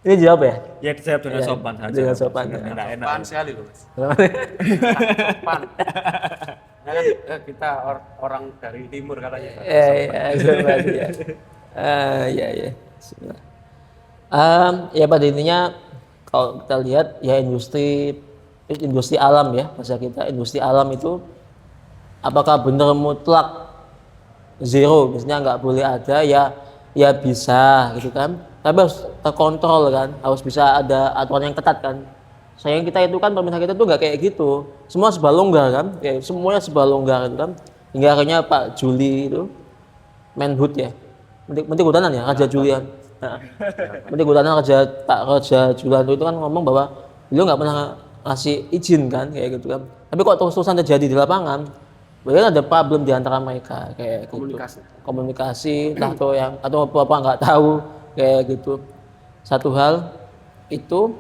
Ini jawab ya? Ya dijawab dengan sopan saja. Dengan sopan. Enak. Sopan sekali loh Mas. Sopan. Ya kan kita orang dari timur katanya. Sopan ya. Iya. Ya pada intinya kalau kita lihat ya industri alam ya, bahasa kita industri alam itu apakah benar mutlak zero, misalnya nggak boleh ada ya bisa gitu kan, tapi harus terkontrol kan, harus bisa ada aturan yang ketat kan. Sayang kita itu kan pemerintah kita tuh nggak kayak gitu, semua serba longgar kan, ya semuanya serba longgar gitu kan, hingga akhirnya Pak Juli itu Menhut ya, Menteri Kehutanan ya, Raja Julian. Menteri Kehutanan Raja Julian itu kan ngomong bahwa beliau nggak pernah ngasih izin kan kayak gitu kan, tapi kok terus-terusan terjadi di lapangan, berarti ada problem di antara mereka kayak komunikasi entah atau apa nggak tahu kayak gitu. Satu hal itu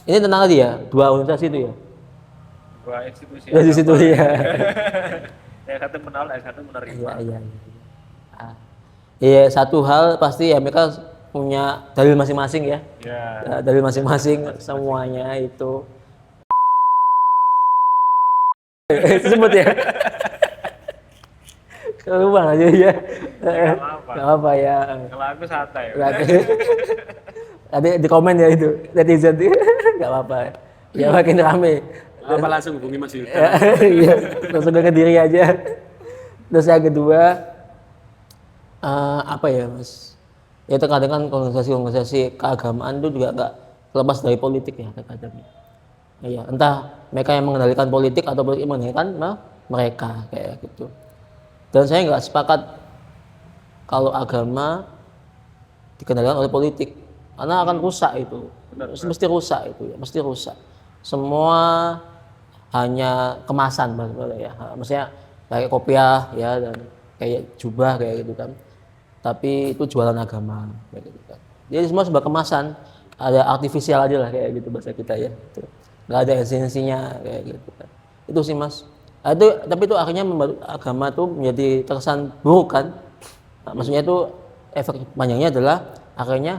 ini tentang tadi ya, dua organisasi itu ya, Dua institusi. di situ ya. Yang satu menolak, yang satu menerima. Iya, satu hal pasti ya mereka punya dalil masing-masing ya. Dalil masing-masing semuanya itu Sebut ya. Keluar aja ya. apa-apa. Gak apa ya. Kalau aku santai. Nanti di komen ya itu netizen nggak apa-apa. Ya makin rame. Apa langsung hubungi Mas Wildan? Iya, langsung ke diri aja. Terus yang kedua, apa ya Mas? Ya terkadang kan organisasi-organisasi keagamaan itu juga nggak lepas dari politik ya terkadang. Iya, entah mereka yang mengendalikan politik atau politik yang mengendalikan mereka kayak gitu. Dan saya nggak sepakat kalau agama dikendalikan oleh politik, karena akan rusak itu. Mesti rusak itu ya, mesti rusak. Semua hanya kemasan maksudnya ya. Maksudnya kayak kopiah ya dan kayak jubah kayak gitu kan. Tapi itu jualan agama kayak gitu kan. Jadi semua sebuah kemasan, ada artifisial aja lah kayak gitu bahasa kita ya. Nggak ada esensinya kayak gitu kan. Itu sih Mas. Tapi itu akhirnya membuat agama tuh menjadi terkesan buruk kan. Nah, maksudnya itu efek panjangnya adalah akhirnya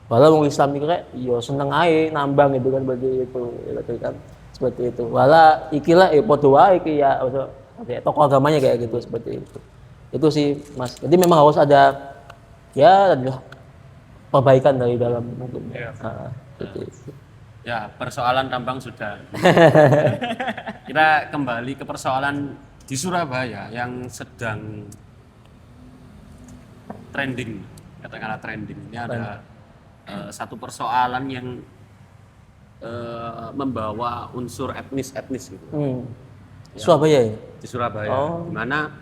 walau orang Islam itu kayak yo seneng ae nambang gitu kan seperti itu gitu kan. Seperti itu. Wala ikilah podo wae iki ya tokoh agamanya kayak gitu seperti itu. Itu sih Mas. Jadi memang harus ada ya perbaikan dari dalam hukum. Seperti itu. Ya, persoalan tambang sudah. Kita kembali ke persoalan di Surabaya yang sedang trending, katakanlah trending. Ini ada satu persoalan yang membawa unsur etnis gitu. Surabaya ya? Di Surabaya, di mana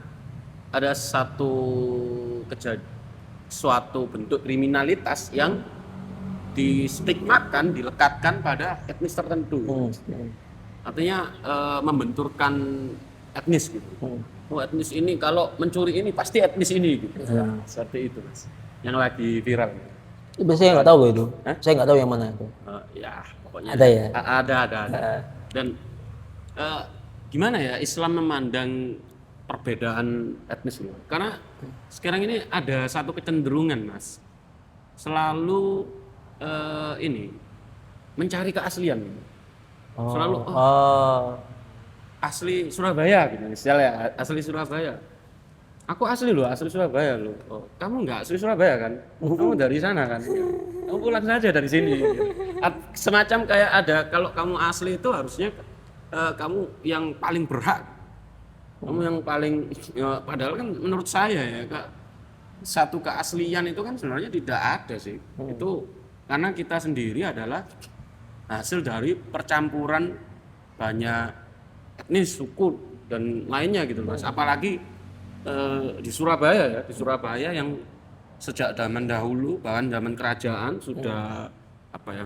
ada suatu bentuk kriminalitas yang distigmakan, dilekatkan pada etnis tertentu. Artinya membenturkan etnis gitu. Oh etnis ini kalau mencuri ini pasti etnis ini gitu. Seperti itu Mas. Yang lagi viral. Biasanya nggak tahu loh itu. Saya nggak tahu yang mana itu. Ya pokoknya ada ya. Ada. Dan gimana ya Islam memandang perbedaan etnis gitu. Karena sekarang ini ada satu kecenderungan Mas. Selalu ini mencari keaslian selalu asli Surabaya gitu misalnya asli Surabaya aku asli Surabaya loh kamu nggak asli Surabaya kan kamu dari sana kan kamu pulang saja dari sini gitu. Semacam kayak ada kalau kamu asli itu harusnya kamu yang paling berhak kamu yang paling ya, padahal kan menurut saya ya satu keaslian itu kan sebenarnya tidak ada sih itu karena kita sendiri adalah hasil dari percampuran banyak etnis, suku dan lainnya gitu Mas. Apalagi di Surabaya yang sejak zaman dahulu bahkan zaman kerajaan sudah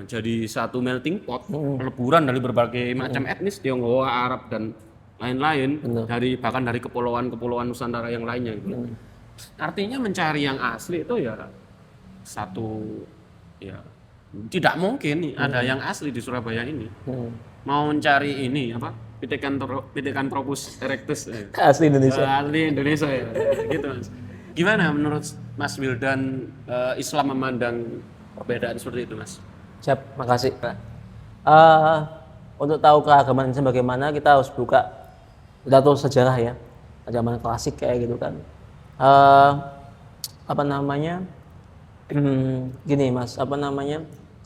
jadi satu melting pot, peleburan dari berbagai macam etnis Tionghoa, Arab dan lain-lain bahkan dari kepulauan Nusantara yang lainnya gitu. Artinya mencari yang asli itu ya satu ya tidak mungkin ada yang asli di Surabaya ini. Mau mencari ini Pithecanthropus erectus asli Indonesia. Asli Indonesia ya. Gitu Mas. Gimana menurut Mas Wildan Islam memandang perbedaan seperti itu Mas? Siap, makasih. Untuk tahu keagamaan Islam bagaimana kita harus buka pidato sejarah ya. Zaman klasik kayak gitu kan. Gini Mas,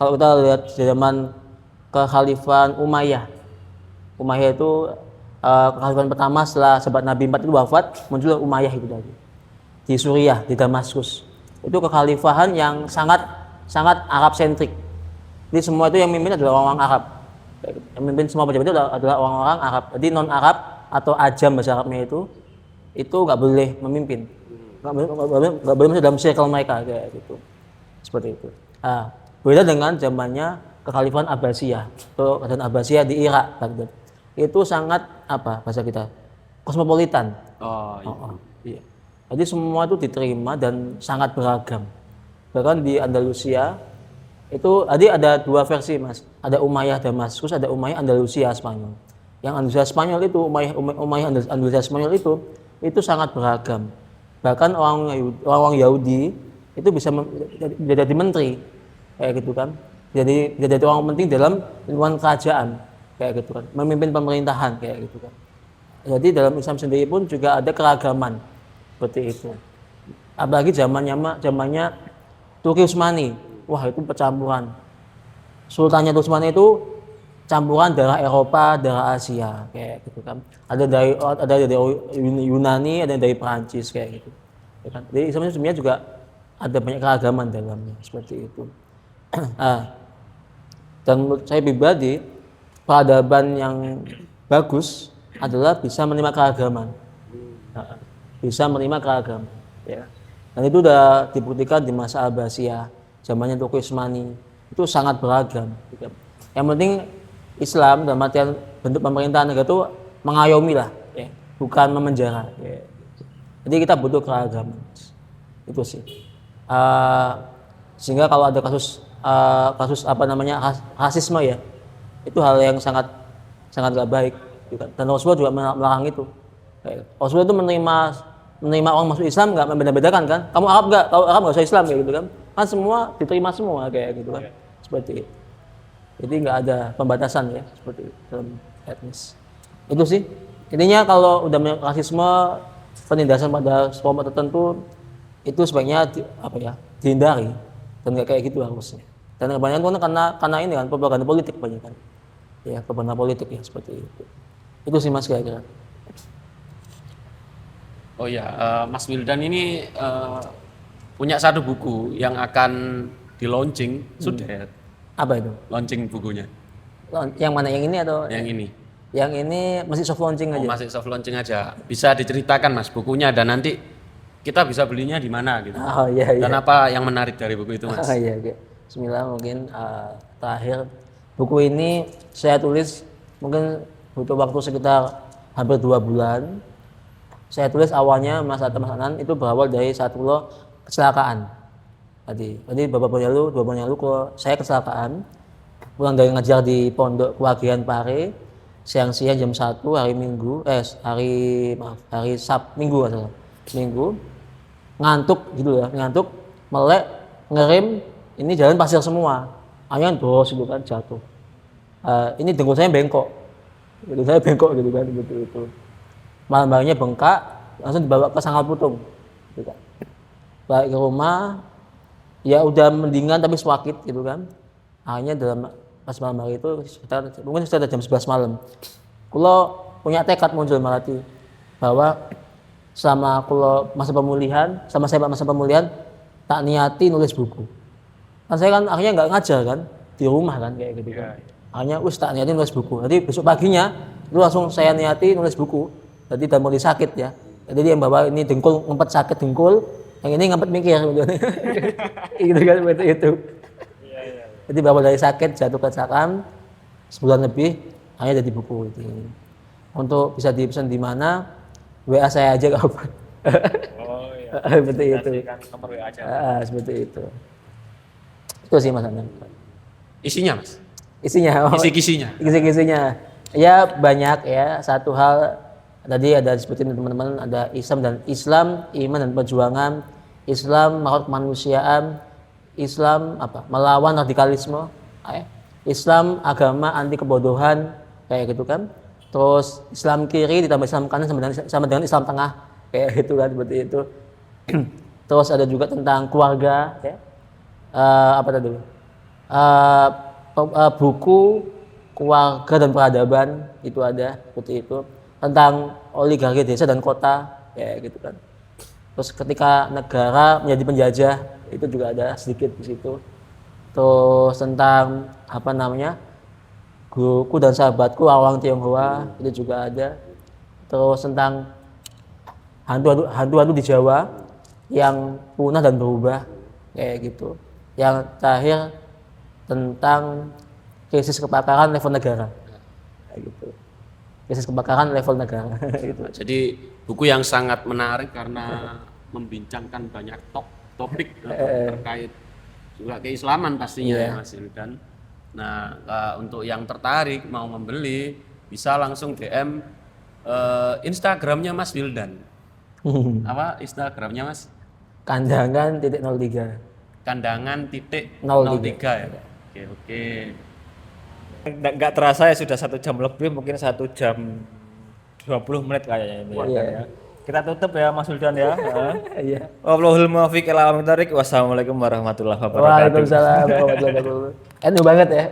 kalau kita lihat zaman kekhalifahan Umayyah itu kekhalifahan pertama setelah sahabat Nabi 4 itu wafat, muncul Umayyah itu tadi di Suriah, di Damaskus. Itu kekhalifahan yang sangat Arab sentrik. Jadi semua itu yang memimpin adalah orang-orang Arab. Yang memimpin semua pejabat itu adalah orang-orang Arab. Jadi non Arab atau ajam bahasa Arabnya itu nggak boleh memimpin. Nggak boleh masuk dalam circle mereka kayak gitu. Seperti itu. Beda dengan zamannya kekhalifahan Abbasiyah atau kerajaan Abbasiyah di Irak Baghdad. Itu sangat bahasa kita kosmopolitan. Iya. Jadi semua itu diterima dan sangat beragam. Bahkan di Andalusia itu ada dua versi Mas. Ada Umayyah Damaskus, ada Umayyah Andalusia Spanyol. Yang Andalusia Spanyol itu Umayyah Andalusia Spanyol itu sangat beragam. Bahkan orang Yahudi itu bisa jadi menteri kayak gitu kan. Jadi orang penting dalam lingkungan kerajaan. kayak gitu kan, memimpin pemerintahan kayak gitu kan. Jadi dalam Islam sendiri pun juga ada keragaman seperti itu. Apalagi zamannya Turki Utsmani, wah itu percampuran. Sultannya Turki Utsmani itu campuran darah Eropa, darah Asia kayak gitu kan. Ada dari Yunani, ada dari Perancis kayak gitu. Ya kan? Jadi Islam sebenarnya juga ada banyak keragaman dalamnya seperti itu. Dan menurut saya pribadi, peradaban yang bagus adalah bisa menerima keragaman. Bisa menerima keragaman. Ya. Dan itu sudah dibuktikan di masa Abbasiyah, zamannya Turki Utsmani, itu sangat beragam. Yang penting Islam dalam artian bentuk pemerintahan negara itu mengayomi lah, ya. Bukan memenjara. Ya. Jadi kita butuh keragaman. Itu sih. Sehingga kalau ada kasus rasisme ya, itu hal yang sangat gak baik. Dan Rasulullah juga melarang itu. Rasulullah itu menerima orang masuk Islam nggak membeda-bedakan kan? Kamu Arab nggak? Kalau Arab nggak usah Islam kayak gitu kan? Kan semua diterima semua kayak gitu kan? Seperti itu. Jadi nggak ada pembatasan ya seperti itu dalam etnis. Itu sih. Intinya kalau udah rasisme, penindasan pada kelompok tertentu itu sebaiknya dihindari dan nggak kayak gitu harusnya. Dan kebanyakan karena ini kan propaganda politik banyak kan? Ya propaganda politik ya seperti itu. Itu sih Mas kira-kira. Oh ya, Mas Wildan ini punya satu buku yang akan di launching sudah ya? Apa itu? Launching bukunya. Yang mana, yang ini atau? Yang ini. Yang ini masih soft launching aja. Masih soft launching aja. Bisa diceritakan Mas bukunya dan nanti kita bisa belinya di mana gitu. Oh iya. Dan apa yang menarik dari buku itu Mas? Oh iya. Bismillah, mungkin terakhir buku ini saya tulis mungkin butuh waktu sekitar hampir 2 bulan. Saya tulis awalnya Mas Adnan itu berawal dari satu kecelakaan. Tadi beberapa bulan lalu kalau saya kecelakaan pulang dari ngajar di Pondok Kewagian Pare siang-siang jam 1 hari Minggu Minggu ngantuk gitu ya, melek ngerem, ini jalan pasir semua, akhirnya dos gitu kan jatuh. Ini dengkul saya bengkok gitu kan gitu. Malam-malamnya bengkak, langsung dibawa ke Sangkal Putung gitu kan. Balik ke rumah ya udah mendingan tapi sakit gitu kan. Akhirnya pas malam hari itu mungkin sudah jam 11 malam. Kulo punya tekad muncul Melati bahwa sama masa pemulihan tak niati nulis buku. Kan saya kan akhirnya nggak ngajar kan di rumah kan kayak gitu kan. Akhirnya tak niati nulis buku. Jadi besok paginya itu langsung saya niati nulis buku. Jadi udah mulai sakit ya. Jadi yang bawa ini dengkul ngempet sakit dengkul, yang ini ngempet mikir gitu. Gitu kan seperti itu. Jadi bawa dari sakit jatuh kecelakaan sebulan lebih, akhirnya jadi buku itu. Untuk bisa dipesan di mana? WA saya aja kapan. Oh iya. Seperti itu. Nomor WA aja. Seperti itu. Itu sih Mas Anand. Isinya Mas? Isinya. Kisi-kisinya. Ya banyak ya. Satu hal tadi ada disebutin teman-teman, ada Islam, iman dan perjuangan, Islam makhluk kemanusiaan, Islam melawan radikalisme, Islam agama anti kebodohan kayak gitu kan. Terus Islam kiri ditambah Islam kanan sama dengan Islam tengah kayak gitu kan, seperti itu. Terus ada juga tentang keluarga ya. Buku keluarga dan peradaban itu ada seperti itu. Tentang oligarki desa dan kota ya gitu kan. Terus ketika negara menjadi penjajah itu juga ada sedikit di situ. Terus tentang Guruku dan Sahabatku Awang Tionghoa itu juga ada. Terus tentang hantu-hantu di Jawa yang punah dan berubah kayak gitu. Yang terakhir tentang krisis kebakaran level negara kayak gitu. Krisis kebakaran level negara gitu. Jadi buku yang sangat menarik karena membincangkan banyak topik terkait juga keislaman pastinya ya Mas Wildan. Nah, untuk yang tertarik mau membeli bisa langsung DM Instagramnya Mas Wildan. Apa Instagramnya Mas? Kandangan.03. Kandangan.03 ya. Oke. Nggak terasa ya sudah 1 jam lebih, mungkin 1 jam 20 menit kayaknya ini ya, Iya. kan, ya. Kita tutup ya Mas Wildan ya. Iya. Wallahul muwaffiq ila aqwamit thoriq. Wassalamualaikum warahmatullahi wabarakatuh. Waalaikumsalam warahmatullahi wabarakatuh. Enu banget ya.